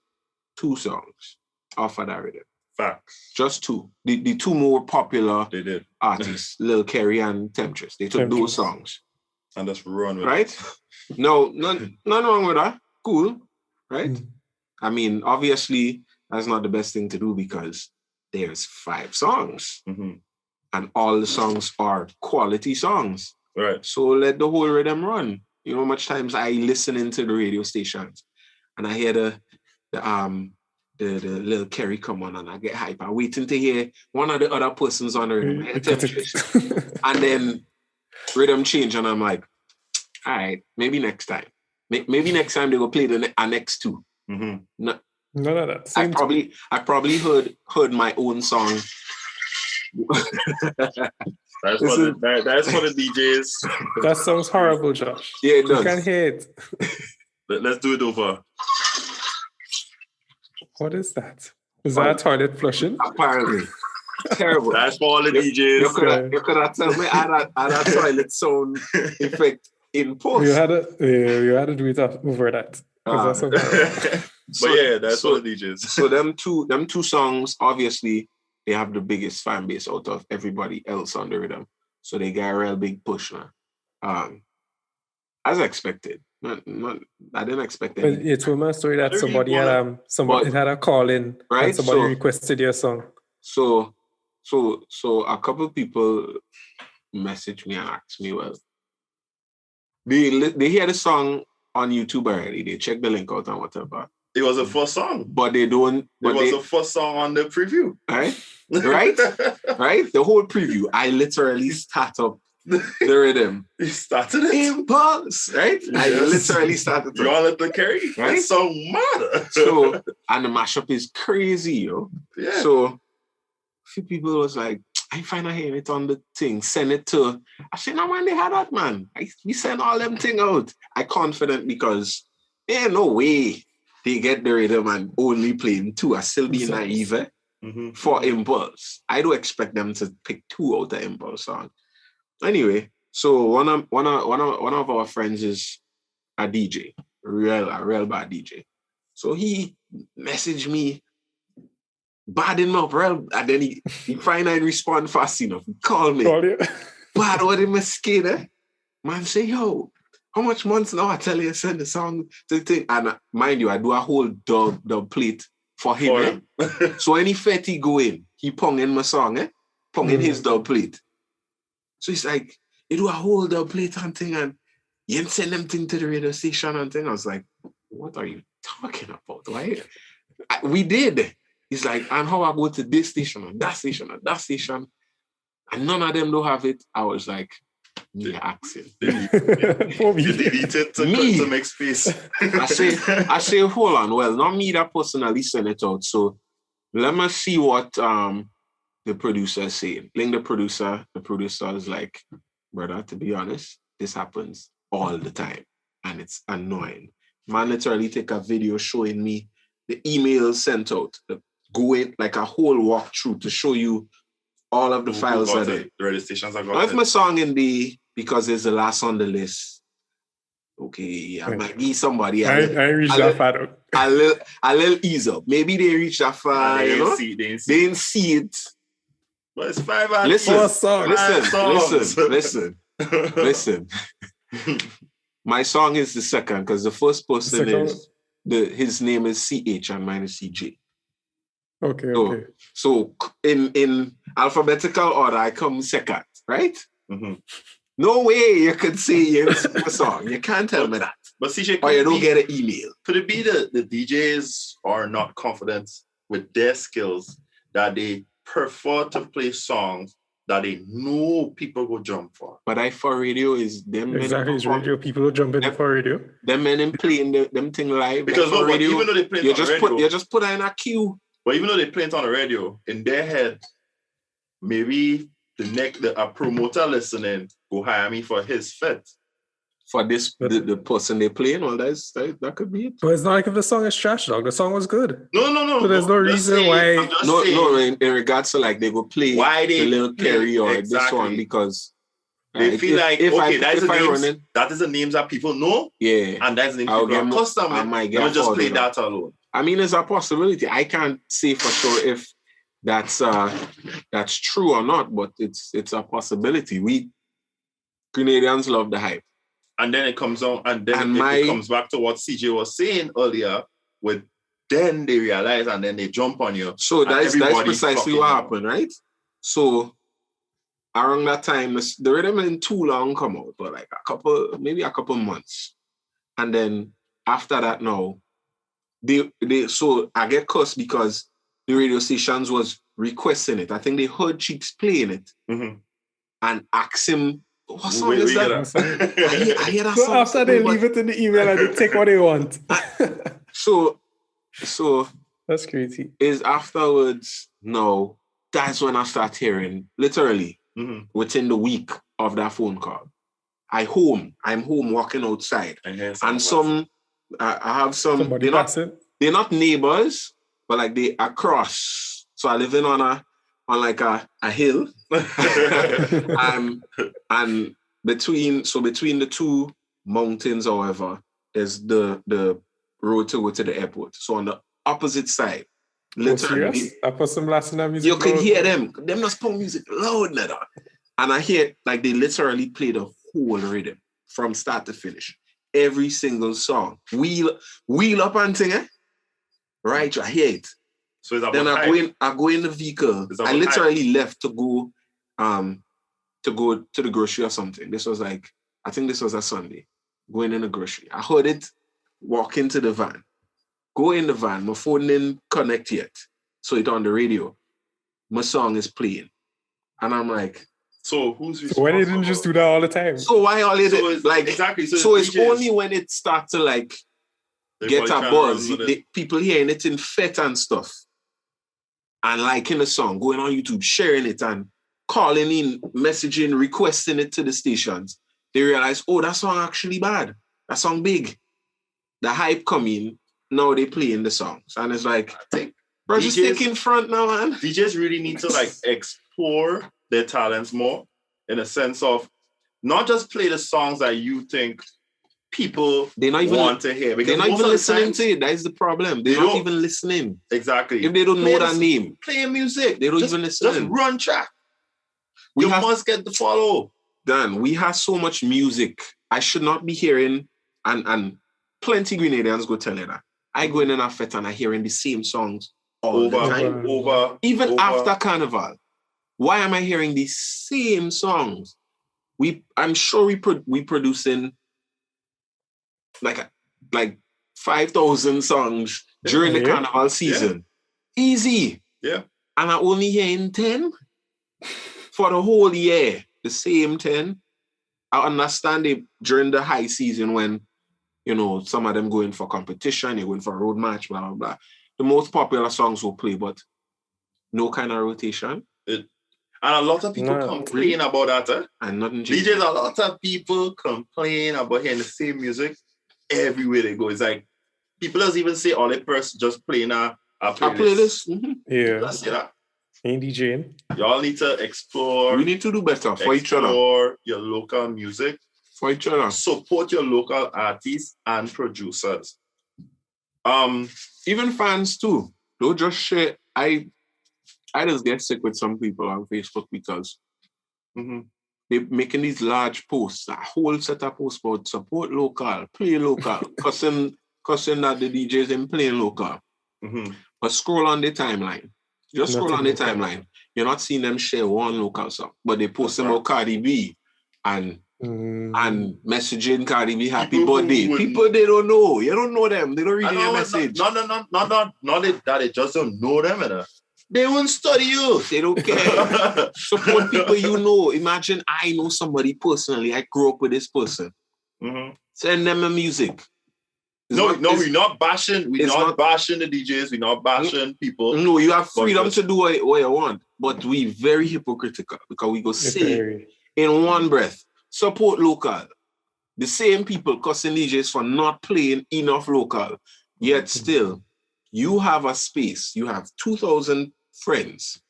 2 songs off of that rhythm. Facts. Just 2. The 2 more popular They did. artists, Lil Kerry and Temptress. They took those songs. And just run with right? it. No, nothing wrong with that. Cool, right? I mean, obviously, that's not the best thing to do because there's 5 songs. And all the songs are quality songs. Right. So let the whole rhythm run. You know, much times I listen into the radio stations and I hear the Lil Kerry come on and I get hype. I'm waiting to hear one of the other persons on the rhythm. And then rhythm change and I'm like, all right, maybe next time. Maybe next time they will play the next 2. No, I probably heard my own song. That's for the DJs. That sounds horrible, Josh. Yeah, it does. You can hear it. Let's do it over. What is that? Is that a toilet flushing? Apparently. Terrible. That's for all the DJs. You could have told me I had a toilet sound effect in post. You had to do it over that. That's but yeah, that's for the DJs. So them two songs, obviously, they have the biggest fan base out of everybody else on the rhythm. So they got a real big push now. As expected. I didn't expect it. You told me a story that somebody had a call in, right? And somebody requested your song. So a couple people messaged me and asked me, well, they hear the song on YouTube already. They check the link out and whatever. It was the first song. But they don't. It was the first song on the preview. Right? Right? The whole preview. I literally start up the rhythm. You started it? Impulse. Right? Yes. I literally started it. You all let the carry? Right? That song matter. So, and the mashup is crazy, yo. Yeah. So, a few people was like, I find I hear it on the thing. Send it to. I said, no, man, they had that, man. We send all them thing out. I confident because there ain't no way they get the rhythm and only playing 2. I still be naive for Impulse. I don't expect them to pick 2 out of Impulse song. Anyway, so one of our friends is a DJ, a real bad DJ. So he messaged me, bad him up, real, and then he finally respond fast enough. He called me. Bad what him scared. Man say, yo, how much months now I tell you send the song to the thing? And mind you, I do a whole dub plate for him. So any fet he go in, he pong in my song, pong in his dub plate. So he's like, you do a whole dub plate and thing, and you didn't send them thing to the radio station and thing. I was like, what are you talking about? Why? We did. He's like, and how I go to this station and that station and that station, and none of them don't have it. I was like, me asking. You delete it to make space. I say, hold on. Well, not me that personally send it out. So let me see what the producer is saying. Link the producer is like, brother, to be honest, this happens all the time. And it's annoying. Man literally take a video showing me the emails sent out, going like a whole walkthrough to show you all of the files are there. The radio stations are got it. If my song in the, because it's the last on the list, okay, I might give somebody I reached that far. A little ease up. Maybe they reach that far, you know? They didn't see it. But it's 5 hours. Listen. My song is the second because the first person is his name is CH and mine is CJ. Okay. So in alphabetical order, I come second, right? No way you could say it's a song. You can't tell me that. But CJ, or you don't get an email. Could it be the DJs are not confident with their skills that they prefer to play songs that they know people will jump for? But for radio is them. Exactly, it's radio. People will jump in for radio. Them men in playing them thing live. Because for radio, even though they play it on the radio, you just put it in a queue. But even though they play it on the radio, in their head, maybe a promoter listening go hire me for his fit. For this, the person they playing, well, that could be it. But it's not like if the song is trash, dog. The song was good. No. So there's no reason why. No. In regards to like they go play the Lil Kerry or this one because They feel that is the names that people know. Yeah. And that's the names people are accustomed with. Let me just play that alone. I mean, it's a possibility. I can't say for sure if that's true or not, but it's a possibility. We Grenadians love the hype. And then it comes on, and then it comes back to what Cjae was saying earlier, with then they realize and then they jump on you. So that's precisely what happened, right? So around that time, the rhythm didn't too long come out, but like maybe a couple months. And then after that now, so I get cussed because the radio stations was requesting it. I think they heard Cheeks playing it and asked him, what song is that? I hear that so song. After they leave it in the email and they take what they want. So that's crazy. Is afterwards, no, that's when I start hearing, literally, within the week of that phone call. I'm home walking outside. I have some, they're not neighbors, but like they across. So I live on a hill. And between the two mountains, however, there's the road to go to the airport. So on the opposite side, literally, I put some Latin music. You can hear them just put music loud, nada. And I hear like they literally play the whole rhythm from start to finish. Every single song. Wheel up and sing it. Right, I hear it. So then I go in the vehicle. I literally left to go to the grocery or something. I think this was a Sunday. Going in the grocery. I heard it, walk into the van. Go in the van. My phone didn't connect yet. So it's on the radio. My song is playing. And I'm like, so who's responsible? Why they didn't just do that all the time? So why all they did? Like, exactly. So it's only when it starts to like get a buzz. People hearing it in FET and stuff. And liking the song, going on YouTube, sharing it and calling in, messaging, requesting it to the stations. They realize, oh, that song actually bad. That song big. The hype coming, now they playing the songs. And it's like, I think bro, just take in front now, man. DJs really need to like explore their talents more in a sense of not just play the songs that you think people want to hear. They're not even listening to it. That is the problem. They're not even listening. Exactly. If they don't know that name. Playing music. They don't even listen. Just run track. You must get the follow. Dan, we have so much music. I should not be hearing, and plenty Grenadians go tell you that. I go in a fete and I'm hearing the same songs all the time. Even after Carnival. Why am I hearing these same songs? I'm sure we producing like 5,000 songs during the Carnival season. Yeah. Easy. Yeah. And I only hearing 10 for the whole year. The same 10. I understand it during the high season when, some of them going for competition, they're going for a road match, blah, blah, blah. The most popular songs will play, but no kind of rotation. And a lot of people complain about that. And nothing. DJs, a lot of people complain about hearing the same music everywhere they go. It's like, people doesn't even say all they person just playing a playlist. Mm-hmm. Yeah. That's it. Ain't DJing. Y'all need to explore. We need to do better for each other. Explore your local music. For each other. Support your local artists and producers. Even fans too. Don't just share. I just get sick with some people on Facebook because they're making these large posts, a whole set of posts about support local, play local, cussing that the DJs in playing local. But scroll on the timeline. Just scroll on the timeline. You're not seeing them share one local song, but they post about Cardi B and messaging Cardi B happy birthday. People they don't know. You don't know them. They don't read your message. Not that they just don't know them. They won't study you. They don't care. Support people you know. Imagine I know somebody personally. I grew up with this person. Send them a music. We're not bashing. We're not bashing the DJs. We're not bashing people. No, you have freedom to do what you want. But we very hypocritical because we go say in one breath, support local. The same people cussing DJs for not playing enough local. Yet still, you have a space. You have 2,000 friends.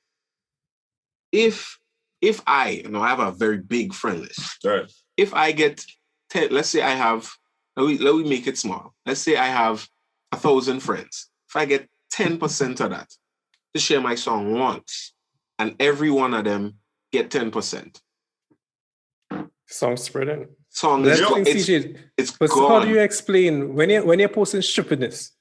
If if I have a very big friend list. Right. If I get 10, let's say I have, let me make it small. Let's say I have 1,000 friends. If I get 10% of that to share my song once, and every one of them get 10%. Song spreading. Song is it's but gone. How do you explain when you're posting stupidness,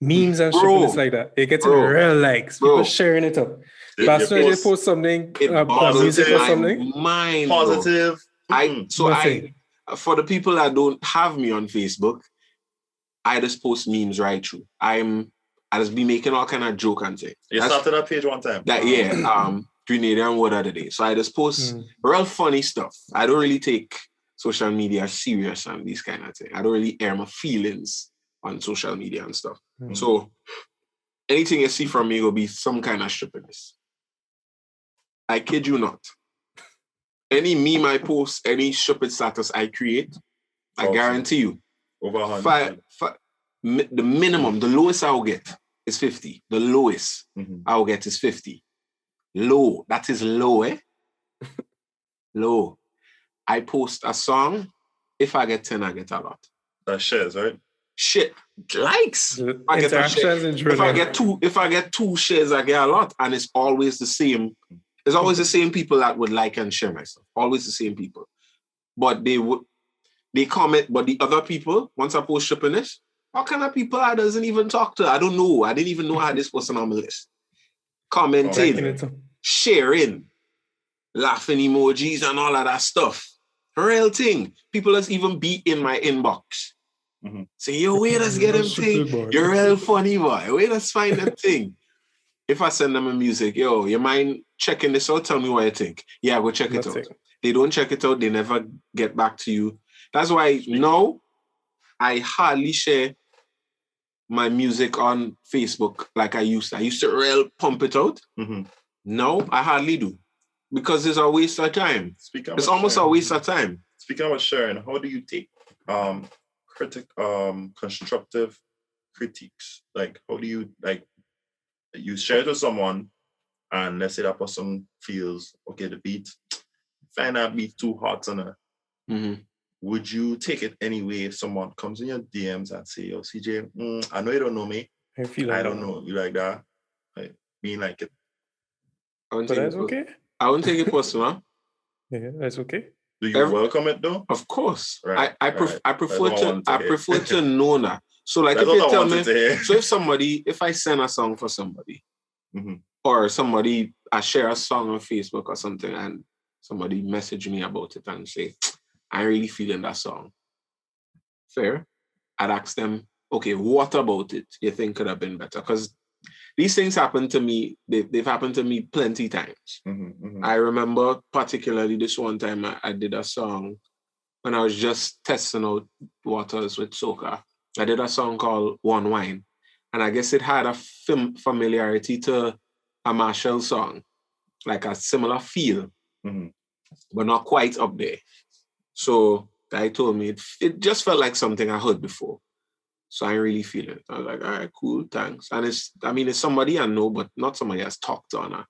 memes and stupidness like that? It gets real likes. People sharing it up. But as soon as you post something, music or something, positive. For the people that don't have me on Facebook, I just post memes right through. I just be making all kind of joke and thing. You started that page one time. Grenadian word of the day. So I just post real funny stuff. I don't really take social media serious and these kind of things. I don't really air my feelings on social media and stuff. So anything you see from me will be some kind of stupidness. I kid you not. Any meme I post, any stupid status I create, I guarantee you, over 100. The minimum, the lowest I will get is 50. The lowest I will get is 50. Low. That is low, eh? Low. I post a song. If I get 10, I get a lot. That shares, right? Shit. Likes. If I get two shares, I get a lot. And it's always the same. It's always the same people that would like and share my stuff. Always the same people. But they comment, but the other people, once I post stupidness, what kind of people I doesn't even talk to? I don't know. I didn't even know I had this person on my list. Commenting, sharing, laughing emojis and all of that stuff. Real thing. People just even be in my inbox. Say, yo, wait, let's get them thing. You're real funny, boy. Wait, let's find that thing. If I send them a music, yo, you mind checking this out? Tell me what you think. Yeah, go check it out. They don't check it out. They never get back to you. That's why now I hardly share my music on Facebook like I used to. I used to real pump it out. No, I hardly do. Because it's a waste of time. It's almost a waste of time. Speaking about sharing, how do you take constructive critiques? Like, how do you, like, you share it with someone and let's say that person feels, okay, the beat, find that beat too hot on her. Would you take it anyway if someone comes in your DMs and say, yo, CJ, I know you don't know me. I don't know you like that. Like, being like it. But that's okay. I won't take it personal. Yeah, that's okay. Do you welcome it though? Of course. Right. I prefer to know that. So like if you tell me, so if I send a song for somebody, or I share a song on Facebook or something and somebody message me about it and say, I'm really feeling that song. Fair. I'd ask them, okay, what about it you think could have been better? Because these things happen to me. They've happened to me plenty times. I remember particularly this one time I did a song when I was just testing out waters with Soca. I did a song called One Wine. And I guess it had a familiarity to a Marshall song, like a similar feel, but not quite up there. So the guy told me it just felt like something I heard before. So I really feel it. I was like, all right, cool, thanks. And it's somebody I know, but not somebody I've talked to on a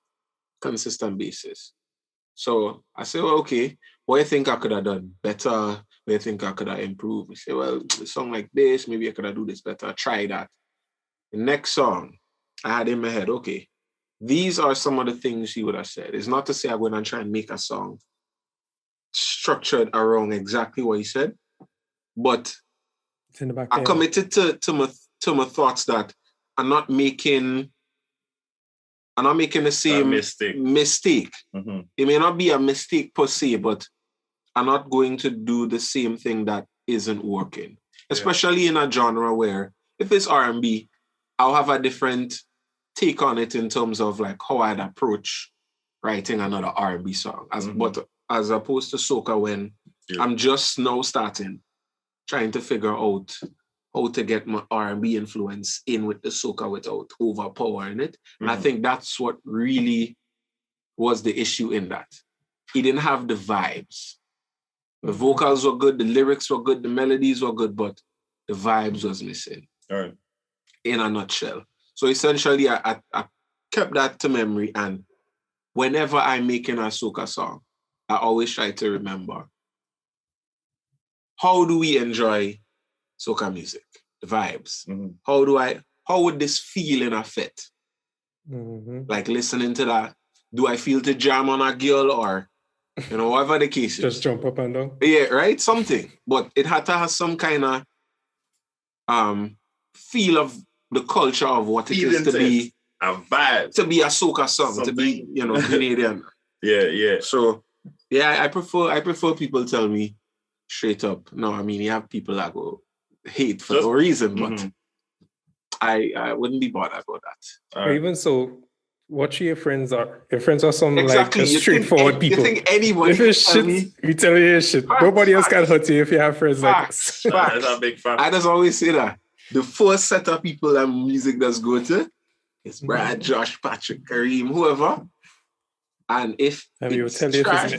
consistent basis. So I said, well, okay, what do you think I could have done better? What do you think I could have improved? He said, well, a song like this, maybe I could have do this better. Try that. The next song, I had in my head, okay, these are some of the things he would have said. It's not to say I'm going to try and make a song structured around exactly what he said, but it's in the back I committed to my thoughts that I'm not making the same mistake. It may not be a mistake per se, but I'm not going to do the same thing that isn't working. Especially in a genre where if it's R&B, I'll have a different take on it in terms of like how I'd approach writing another R&B song. But as opposed to Soca when I'm just now trying to figure out how to get my R&B influence in with the Soca without overpowering it. And I think that's what really was the issue in that. He didn't have the vibes. The vocals were good, the lyrics were good, the melodies were good, but the vibes was missing. All right. In a nutshell. So essentially, I kept that to memory and whenever I'm making a soca song, I always try to remember, how do we enjoy soca music? The vibes. Mm-hmm. How would this feel in a fit? Mm-hmm. Like listening to that, do I feel to jam on a girl or, whatever the case is? Just jump up and down? Yeah, right? Something. But it had to have some kind of feel of the culture of what it is to be a vibe. To be a soca song, Something. to be, Grenadian. Yeah. So, yeah, I prefer people tell me straight up. No, I mean, you have people that go hate for no reason, but I wouldn't be bothered about that. Or even so, what your friends are? Your friends are some exactly. like straightforward people. You think anybody if it's shit, you tell me it's shit. Nobody else can hurt you if you have friends like this. That's a big fact. I just always say that. The first set of people that music does go to is Brad, Josh, Patrick, Kareem, whoever. And if it's trash,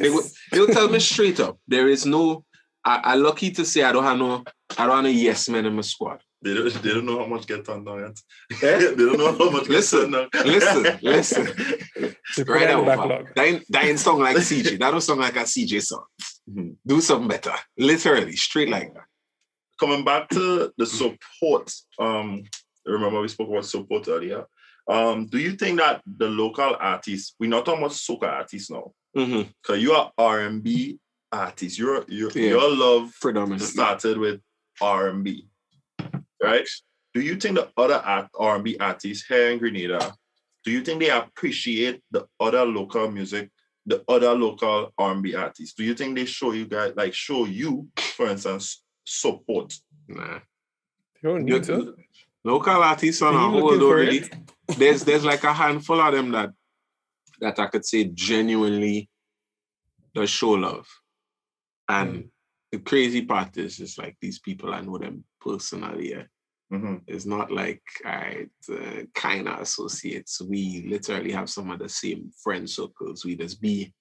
they'll tell me straight up. There is no. I'm lucky to say I don't have no yes men in my squad. They don't know how much get done now yet. They don't know how much listen. Listen. Right now, dying song like CJ. That don't sound like a CJ song. Mm-hmm. Do something better. Literally, straight like that. Coming back to the support. Remember we spoke about support earlier. Do you think that the local artists, we're not talking about soca artists now, because you are R&B artists. Your love predominantly started with R&B, right? Do you think the other R&B artists here in Grenada, do you think they appreciate the other local music, the other local R&B artists? Do you think they show you, for instance, support? Nah. You don't need to. Local artists on a whole already. There's like a handful of them that I could say genuinely does show love. And the crazy part is just like these people, I know them personally. Yeah. Mm-hmm. It's not like I kind of associates. We literally have some of the same friend circles. We just be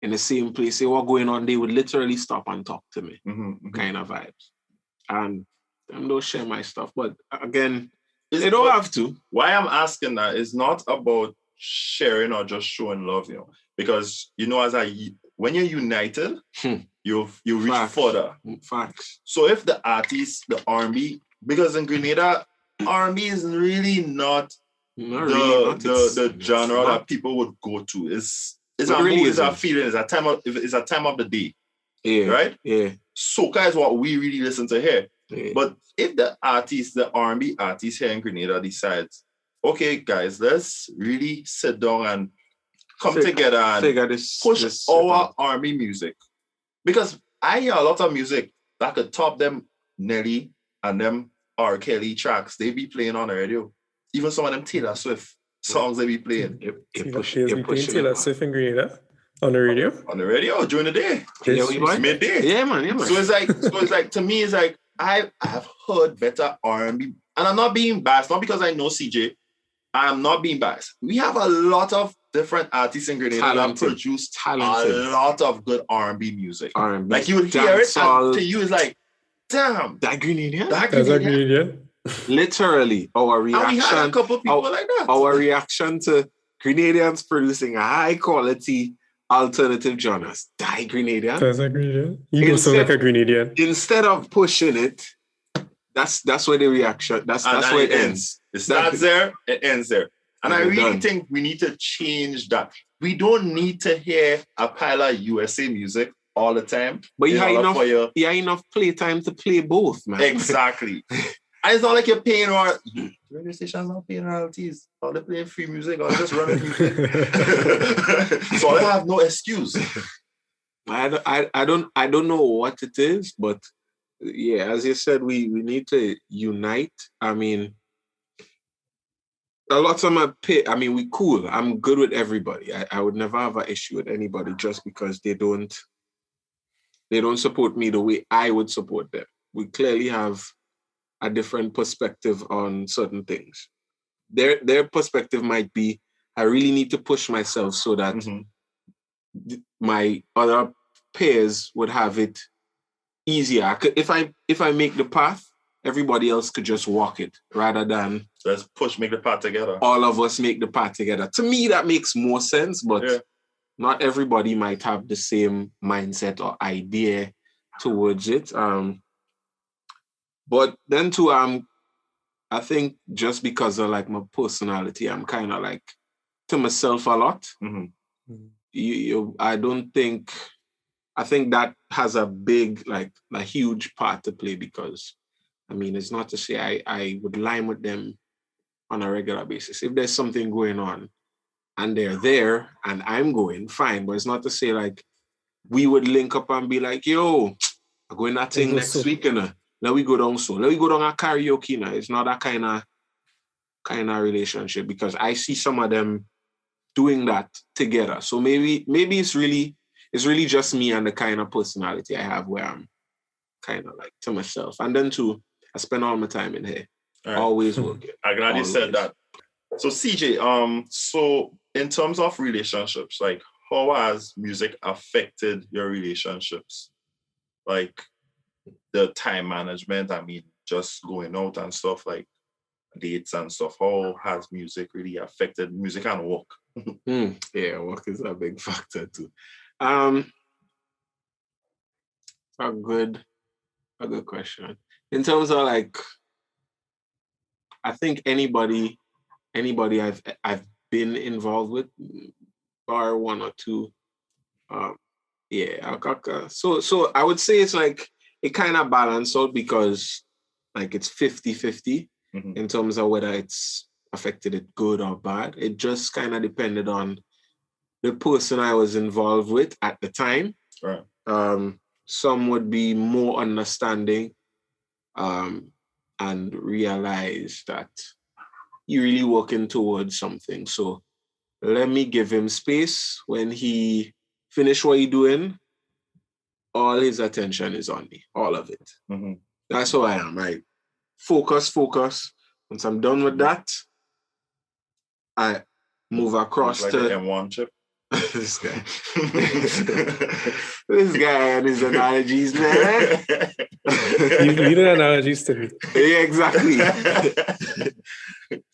in the same place. Say what's going on, they would literally stop and talk to me. Kind of vibes. And them don't share my stuff. But again, they don't have to. Why I'm asking that is not about sharing or just showing love, because when you're united, you reach further. Facts. So if the artist, the R&B, because in Grenada, R&B is really not the genre that people would go to. It's a mood, it's a feeling, it's a time of the day. Yeah. Right? Yeah. Soca is what we really listen to here. Yeah. But if the R&B artist here in Grenada decides, okay, guys, let's really sit down and come together and push our R&B music. Because I hear a lot of music that could top them Nelly and them R. Kelly tracks they be playing on the radio. Even some of them Taylor Swift songs they be playing. Taylor Swift in Grenada on the radio? On the radio during the day. It's midday. Yeah, man. So it's like to me, it's like I have heard better R&B. And I'm not being biased, not because I know CJ. I'm not being biased. We have a lot of different artists in Grenada that produce a lot of good R&B music. R&B. Like you would hear it, and to you it's like, damn. That Grenadian? That's a Grenadian. Literally, our reaction. And we had a couple people like that. Our reaction to Grenadians producing a high quality alternative genres. Die Grenadian. That's a Grenadian. You don't sound like a Grenadian. Instead of pushing it, that's where the reaction. That's where it ends. It starts there, it ends there. And I really think we need to change that. We don't need to hear a pile of USA music all the time. But you have enough playtime to play both, man. Exactly. And it's not like you're paying radio stations not paying royalties. Or they're playing free music or just running music. So I have no excuse. I don't know what it is, but yeah, as you said, we need to unite. I mean, a lot of my we cool. I'm good with everybody. I would never have an issue with anybody just because they don't support me the way I would support them. We clearly have a different perspective on certain things. Their perspective might be, I really need to push myself so that my other peers would have it easier. If I make the path, everybody else could just walk it rather than let's make the part together. All of us make the part together. To me, that makes more sense, but not everybody might have the same mindset or idea towards it. But then too, I think just because of like my personality, I'm kind of like to myself a lot. I think that has a big, like a huge part to play because, I mean, it's not to say I would line with them on a regular basis. If there's something going on and they're there and I'm going, fine. But it's not to say like we would link up and be like, yo, I'm going that thing next week, and let we go down so. Let we go down a karaoke now. It's not that kind of relationship because I see some of them doing that together. So maybe it's really just me and the kind of personality I have where I'm kind of like to myself. And then too, I spend all my time in here. Right. Always working. I'm glad you said that. So Cjae, so in terms of relationships, like how has music affected your relationships? Like the time management, I mean, just going out and stuff, like dates and stuff. How has music really affected music and work? Yeah, work is a big factor too. A good question. In terms of like, I think anybody I've been involved with, bar one or two, so I would say it's like it kind of balanced out because like it's 50-50 in terms of whether it's affected it good or bad. It just kind of depended on the person I was involved with at the time. Right. Some would be more understanding and realize that you're really working towards something. So let me give him space. When he finish what he's doing, all his attention is on me, all of it. That's how I am, right? Focus. Once I'm done with that, I move across like to the M1 chip. This guy. This guy and his analogies, man. You need analogies to me. Yeah, exactly.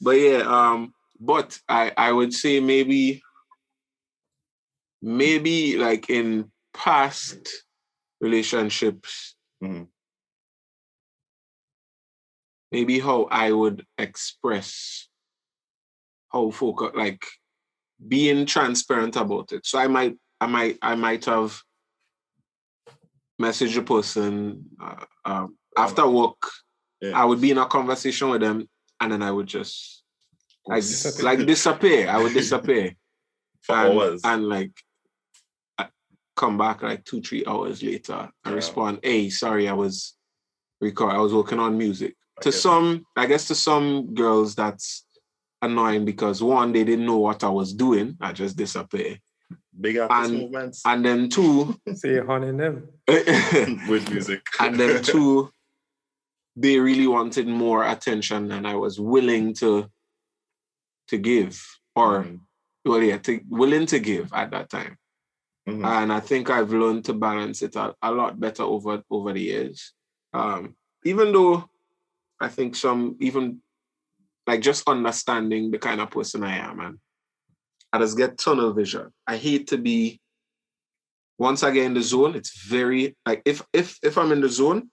But yeah, but I would say maybe like in past relationships, maybe how I would express how focus, like being transparent about it. So I might have messaged a person after work. Yeah. I would be in a conversation with them, and then I would just disappear. I would disappear for hours, and like come back like 2-3 hours later and respond. Hey, sorry, I was working on music. To some girls, that's annoying because one, they didn't know what I was doing. I just disappear. Big artist movements. And then two, so you're haunting them with music. And then two, they really wanted more attention than I was willing to give, or willing to give at that time. And I think I've learned to balance it a lot better over the years. Even though I think some even like just understanding the kind of person I am, and I just get tunnel vision. I hate to be, once I get in the zone, it's very, like if I'm in the zone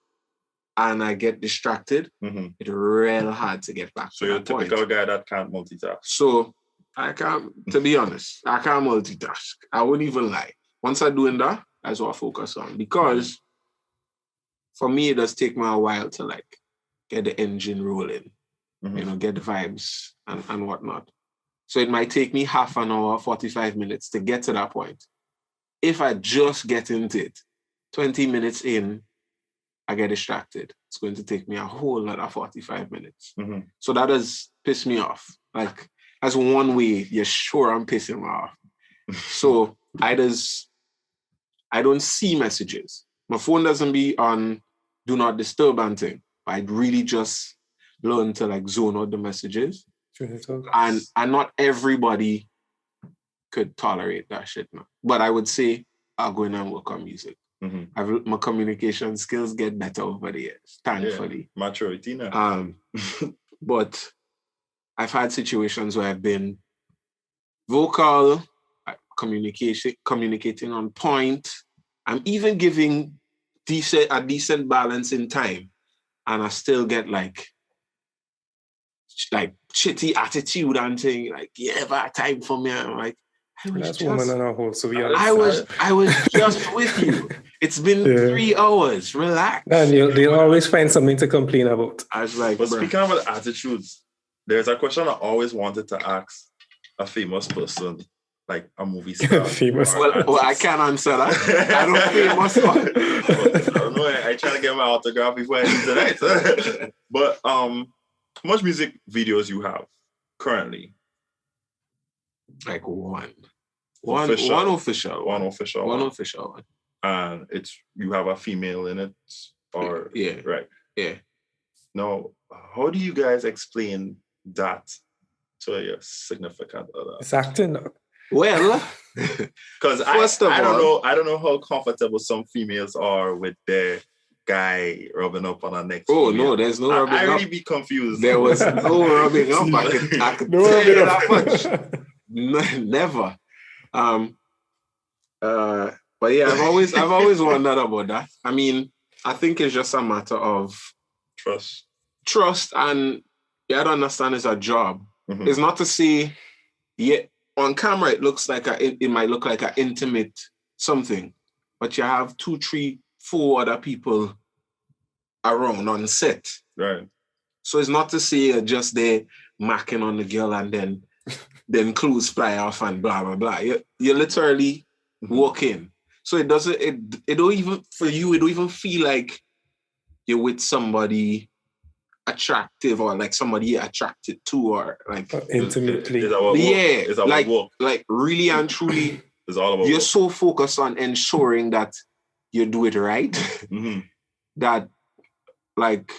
and I get distracted, it's real hard to get back. So you're a typical guy that can't multitask. So I can't, to be honest, I can't multitask. I wouldn't even lie. Once I'm doing that, that's what I focus on. Because for me, it does take me a while to like get the engine rolling. Get the vibes and whatnot. So it might take me half an hour, 45 minutes to get to that point. If I just get into it, 20 minutes in, I get distracted. It's going to take me a whole lot of 45 minutes. So that does piss me off. Like, that's one way you're sure I'm pissing me off. So I don't see messages. My phone doesn't be on do not disturb and thing. I really just learn to like zone out the messages. And not everybody could tolerate that shit now. But I would say I'll go in and work on music. My communication skills get better over the years, thankfully. Yeah. Maturity now. But I've had situations where I've been vocal, communicating on point. I'm even giving a decent balance in time, and I still get like shitty attitude and thing like, you ever had time for me? I'm like, that's woman and a whole, so we I was just with you. It's been 3 hours. Relax. And they'll always find something to complain about. I was like, but speaking of attitudes, there's a question I always wanted to ask a famous person, like a movie star. Famous. Well, I can't answer that. I don't famous one. I don't know. I try to get my autograph before I leave tonight. But how much music videos you have currently? Like one official. And you have a female in it, or right? Yeah. Now, how do you guys explain that to your significant other? It's acting. Well, because I don't know how comfortable some females are with their guy rubbing up on our neck. Oh no, there's no rubbing up. I really be confused. There was no rubbing up. I could no tell you that much. Never. But yeah, I've always wondered about that. I mean, I think it's just a matter of trust, and you have to understand it's a job. It's not to say, on camera it might look like an intimate something, but you have 2, 3, 4 other people around on set. Right. So it's not to say you're just there macking on the girl and then clothes fly off and blah blah blah. You literally walk in. So it don't even feel like you're with somebody attractive or like somebody you're attracted to or like intimately. Like really and truly it's all about you're work. so focused on ensuring that you do it right that like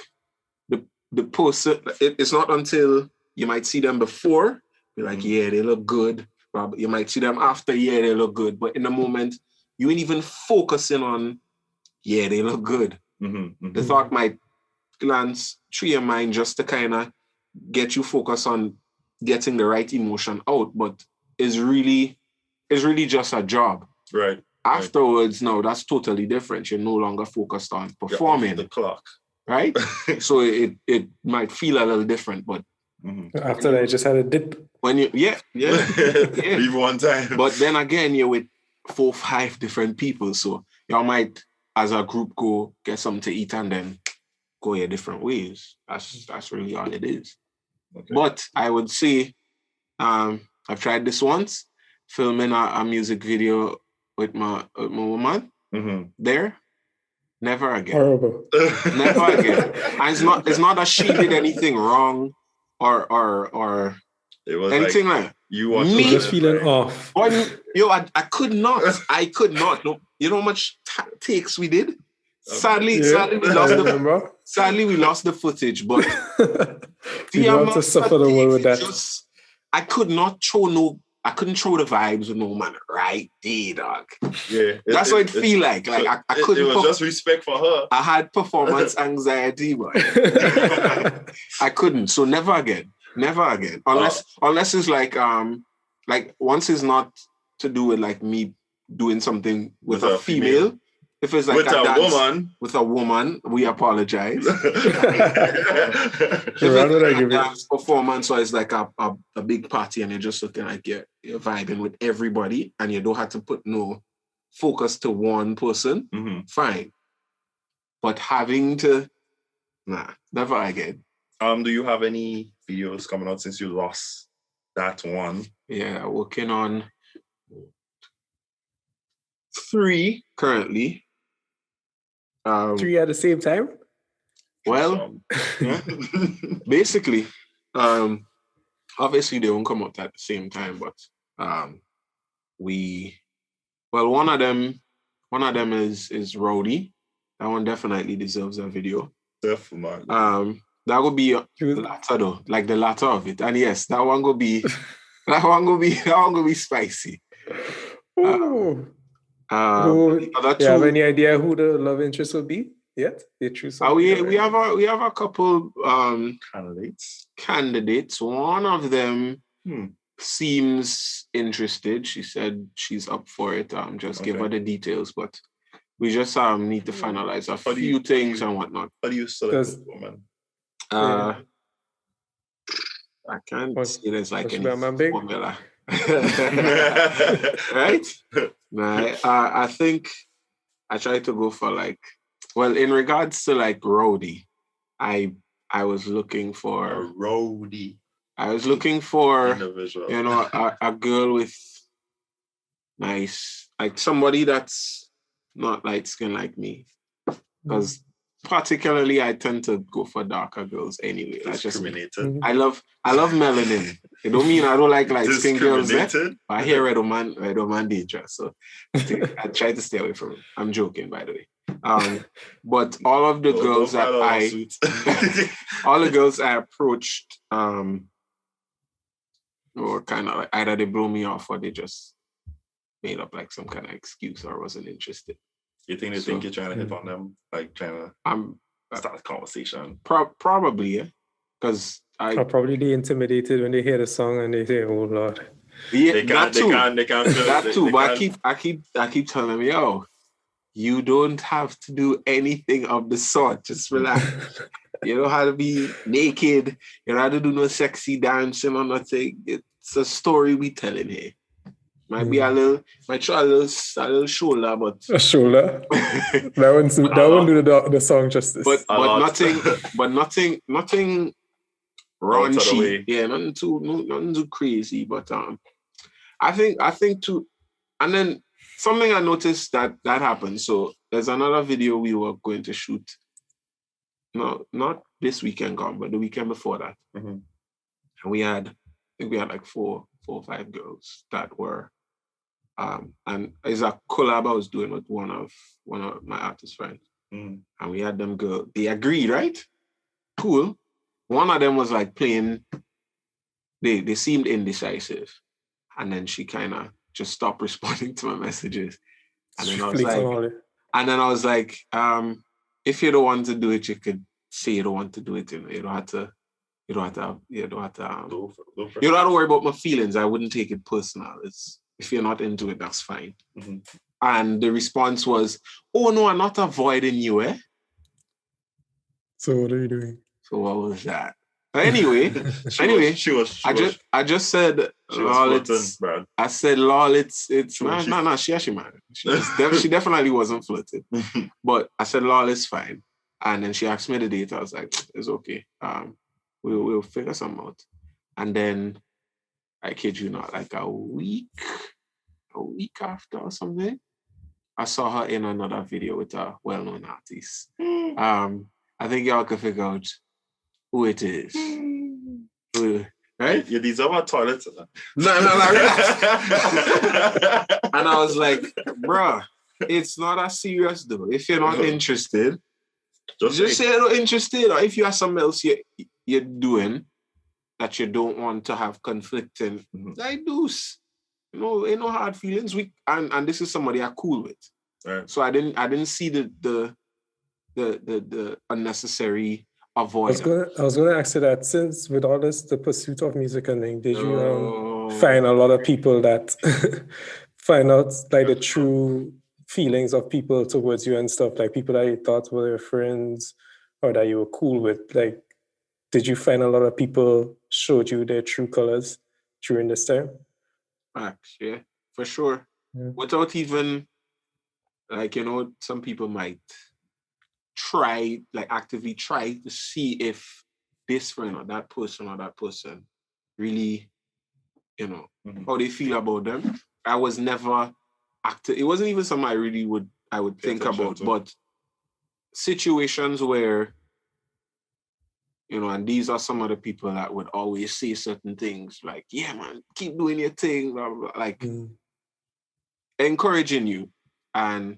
the person, it's not until you might see them before you're like, yeah, they look good. You might see them after, yeah, they look good. But in the moment, you ain't even focusing on, yeah, they look good. The thought might glance through your mind just to kind of get you focused on getting the right emotion out. But it's really just a job. Right. Afterwards, no, that's totally different. You're no longer focused on performing. The clock. Right? So it might feel a little different, but after that, I just had a dip. When you, leave one time. But then again, you're with 4, 5 different people, so y'all might, as a group, go get something to eat and then go your different ways. That's really all it is. Okay. But I would say, I've tried this once, filming a music video with my woman there. Never again. Horrible. Never again. And it's not that she did anything wrong or it was anything like you were just feeling off. I could not. No, you know how much takes we did? Sadly, we lost the footage, but you want to suffer the world with that. I couldn't throw the vibes with no man right there, dog. Yeah. That's what it feel like. Like I couldn't. It was just respect for her. I had performance anxiety, but I couldn't. So never again. Unless it's like once it's not to do with like me doing something with a female. If it's like with a woman, we apologize. If it's a dance performance, or it's like a big party and you're just looking like you're vibing with everybody and you don't have to put no focus to one person, fine. But having to, never again. Do you have any videos coming out since you lost that one? Yeah, working on 3 currently. 3 at the same time? Well, basically, obviously they won't come out at the same time, but one of them is Rowdy. That one definitely deserves a video. Definitely. That would be the latter though, like the latter of it. And yes, that one go be spicy. You have any idea who the love interest will be yet? We have a couple candidates. One of them seems interested. She said she's up for it. Give her the details, but we just need to finalize a few things and whatnot. How do you select a woman? I can't see there's like any formula. Right? Nah, I think I try to go for in regards to roadie, I was looking for a roadie. I was looking for individual. A girl with nice, somebody that's not light skin like me, because particularly I tend to go for darker girls anyway. Discriminated. I love melanin. It don't mean I don't like light skin girls. I hear red man dangerous, so I try to stay away from it. I'm joking, by the way. But all of the girls that all the girls I approached, were kind of either they blow me off or they just made up some kind of excuse or wasn't interested. You think think you're trying to hit on them, trying to start a conversation? Probably, yeah. Because probably they intimidated when they hear the song and they say, "Oh Lord." Yeah, that too. But I keep telling them, yo, you don't have to do anything of the sort. Just relax. You don't have to be naked. You don't have to do no sexy dancing or nothing. It's a story we telling here. Might be might show a little shoulder, but a shoulder. that won't do the song justice. But nothing raunchy. Yeah, nothing too crazy. But I think too. And then something I noticed that happened. So there's another video we were going to shoot. No, not this weekend gone, but the weekend before that. Mm-hmm. And we had 4 or 5 girls that were, and it's a collab I was doing with one of my artist friends. Mm. And we had them girls. They agreed, right? Cool. One of them was playing. They seemed indecisive, and then she kind of just stopped responding to my messages. And then I was like, if you don't want to do it, you could say you don't want to do it. You don't have to worry about my feelings. I wouldn't take it personal. If you're not into it, that's fine. Mm-hmm. And the response was, "Oh no, I'm not avoiding you, eh?" So what are you doing? So what was that? Anyway, I just said, lol, I said, lol, it's no, she actually man. She definitely wasn't flirting. But I said, lol, it's fine. And then she asked me the date. I was like, it's okay. We'll figure something out. And then I kid you not, a week after or something, I saw her in another video with a well-known artist. I think y'all can figure out who it is. Right? You deserve a toilet. No. And I was like, bruh, it's not as serious though. If you're not interested, just say you're not interested. Or if you have something else you're doing that you don't want to have conflicting, like deuce. Ain't no hard feelings. And this is somebody I'm cool with. Right. So I didn't see the unnecessary avoidance. I was gonna ask you that, since with all this, the pursuit of music and thing, did you find a lot of people that find out the true feelings of people towards you and stuff, like people that you thought were your friends or that you were cool with? Did you find a lot of people showed you their true colors during this time? Facts, yeah, for sure. Yeah. Without even some people might actively try to see if this friend or that person really, how they feel about them. I was never active. It wasn't even something I would think about, but situations where, and these are some of the people that would always say certain things like, yeah, man, keep doing your thing, blah, blah, blah, encouraging you. And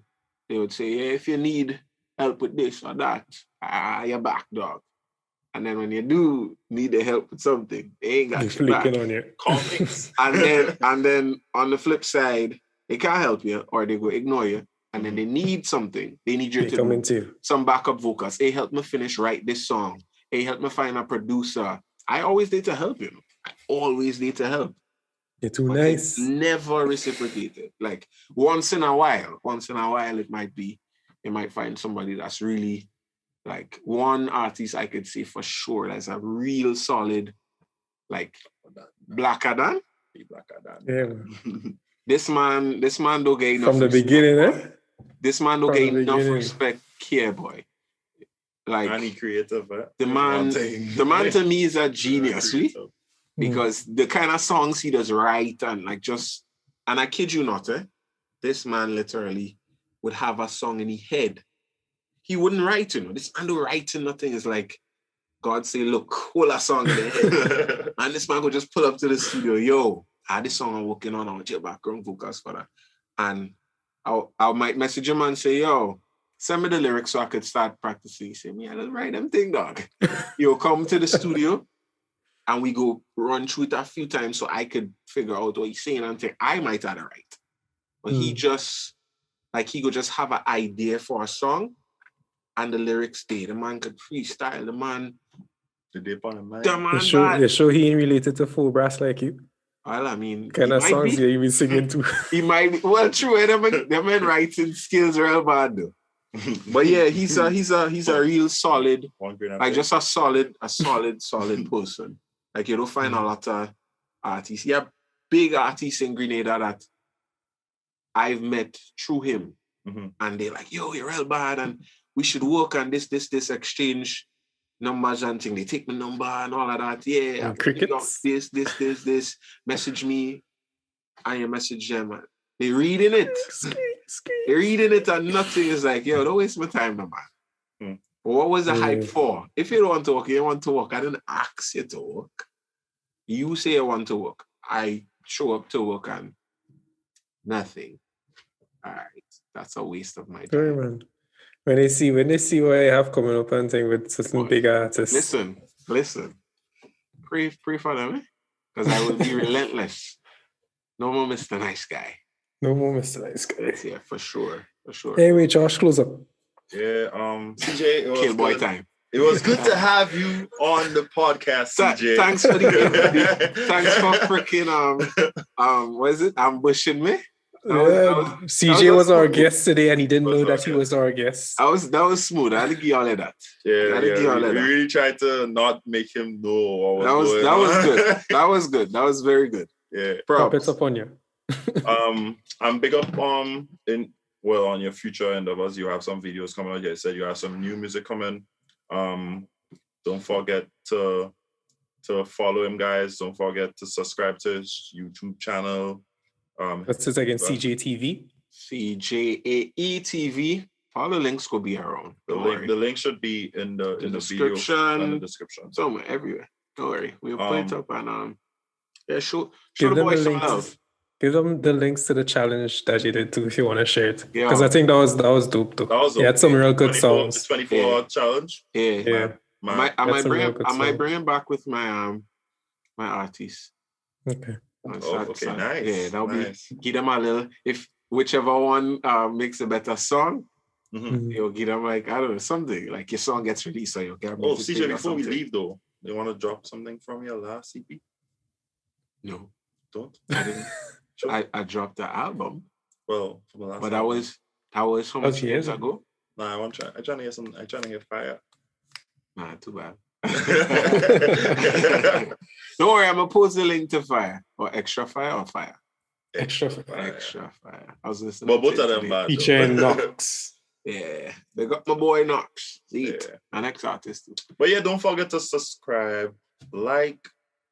they would say, yeah, if you need help with this or that, you're back, dog. And then when you do need the help with something, they ain't got you back. On you. Comics. and then on the flip side, They can't help you, or they go ignore you, and then they need something. They need you to do some backup vocals. Hey, help me write this song. Hey, help me find a producer. I always need to help, I always need to help. You're too nice. Never reciprocated. Like once in a while, it might be, you might find somebody that's really, like one artist I could say for sure that's a real solid, like Blacker than. Yeah. This man don't get enough from the beginning, eh? This man don't get enough respect here, boy. Like and he creative, the man to me is a genius, because the kind of songs he does write and I kid you not, this man literally would have a song in his head. He wouldn't write, This man don't write nothing. It's like God say, look, hold a song in the head. And this man would just pull up to the studio, yo, I had this song I'm working on, I want your background vocals for that. And I might message him and say, yo, send me the lyrics so I could start practicing. He say, me, I don't write them thing, dog. You'll come to the studio and we go run through it a few times so I could figure out what he's saying and think I might have it right. But he just, he could just have an idea for a song and the lyrics stay. The man could freestyle. The man. The dip on the man. You sure he ain't related to full brass like you? Well, I mean, kind of songs you be singing too. He might be. Well, true. Them men writing skills real bad though. But yeah, he's a real solid, just a solid person. Like you don't find a lot of artists. Yeah, big artists in Grenada that I've met through him, and they're like, "Yo, you're real bad, and we should work on this exchange numbers and thing. They take my number and all of that. Yeah, crickets. This. Message me, and you message them. And they reading it. They're reading it, and nothing is like, yo, don't waste my time, no man. But what was the hype for? If you don't want to work, you want to work. I didn't ask you to work. You say you want to work. I show up to work and nothing. All right, that's a waste of my time. Sorry, man. When they see what I have coming up and thing with certain big artists. Listen. Pray for them, because I will be relentless. No more Mr. Nice Guy. Yeah, for sure. Anyway, Josh, close up. Yeah, CJ, it was Kill boy time. It was good to have you on the podcast, CJ. Thanks for thanks for freaking what is it? Ambushing me. CJ was our guest today, and he didn't know that he was our guest. That was smooth. I didn't give you all of that. Yeah. We really tried to not make him know what was going on. That was good. That was good. That was very good. Yeah. Props upon you. I'm big up on your future endeavors. You have some videos coming out. You said you have some new music coming. Don't forget to follow him, guys. Don't forget to subscribe to his YouTube channel. What's it again? CJTV? CJAE TV. All the links will be around. The link should be in the description. Video and the description. Somewhere, everywhere. Don't worry. We'll put it up and show the boys some love. Give them the links to the challenge that you did too if you want to share it. Because I think that was dope too. You had some real good songs. 24 challenge. Yeah. I might bring it back with my my artiste. Okay. Okay, nice. Yeah, that'll nice. Give them a little, if whichever one makes a better song, you'll give them I don't know, something like your song gets released, so you'll get. CJ, before we leave though, you want to drop something from your last EP? No, don't. I didn't. I dropped the album. Well, from the last. But album. that was so much years ago. Nah, I'm trying to hear some. I'm trying to hear fire. Nah, too bad. Don't worry, I'm gonna post the link to Fire or Extra Fire or Fire. Extra Fire. I was listening. But both of them bad. Cjae Knox. Yeah, they got my boy Knox. An ex-artist too. But yeah, don't forget to subscribe, like,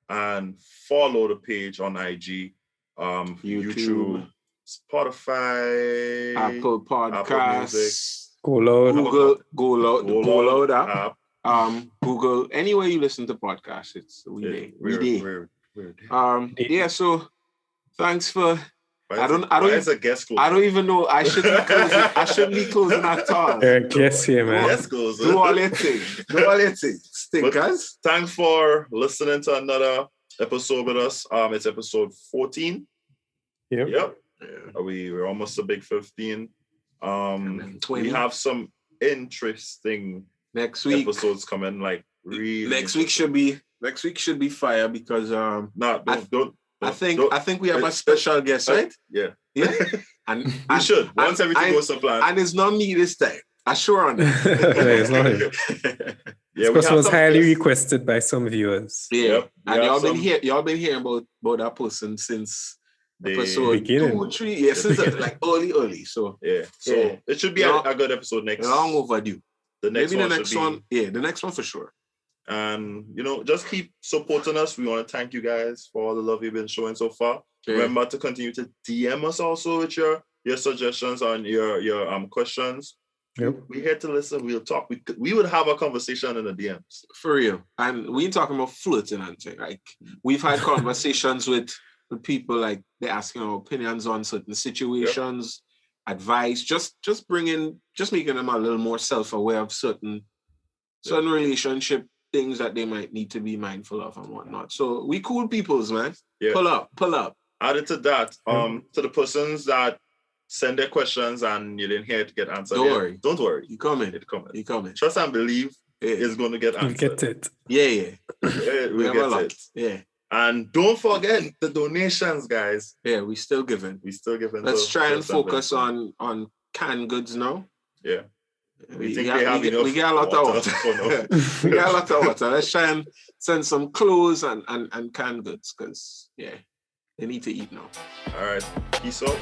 and follow the page on IG, YouTube, Spotify, Apple Podcasts, Go Loud app. Google, anywhere you listen to podcasts, it's we Weird. Yeah, so thanks for I don't even know. I shouldn't be closing at all. Guess here, man. Do all your thing. Stickers. Thanks for listening to another episode with us. It's episode 14. Yep. Yeah. We're almost a big 15. 20. We have some interesting next week episodes coming. Like really, next week should be fire because don't. I think we have a special guest, right? Yeah. And we should once everything goes to plan. And it's not me this time. I sure on it. It's not him. Yeah, this was highly requested by some viewers. Yeah, and y'all been hearing about that person since episode 2, 3. Yes, since like early. So so it should be a good episode next. Long overdue. The next one. The next one for sure. And just keep supporting us. We want to thank you guys for all the love you've been showing so far. Yeah. Remember to continue to DM us also with your suggestions and your questions. Yep. We're here to listen. We'll talk. We would have a conversation in the DMs. For real. And we ain't talking about flirting and things. Like we've had conversations with people, like they're asking our opinions on certain situations, advice, just making them a little more self-aware of certain relationship things that they might need to be mindful of and whatnot. So we cool peoples, man. Yeah. Pull up. Added to that, to the persons that send their questions and you didn't hear it get answered. Don't worry. You coming. Trust and believe it's going to get answered. You get it. Yeah. We'll get it. Yeah. And don't forget the donations, guys. Yeah, we still giving. Let's try and focus on canned goods now. Yeah. We get a lot of water. We got a lot of water. Let's try and send some clothes and canned goods because they need to eat now. All right. Peace out.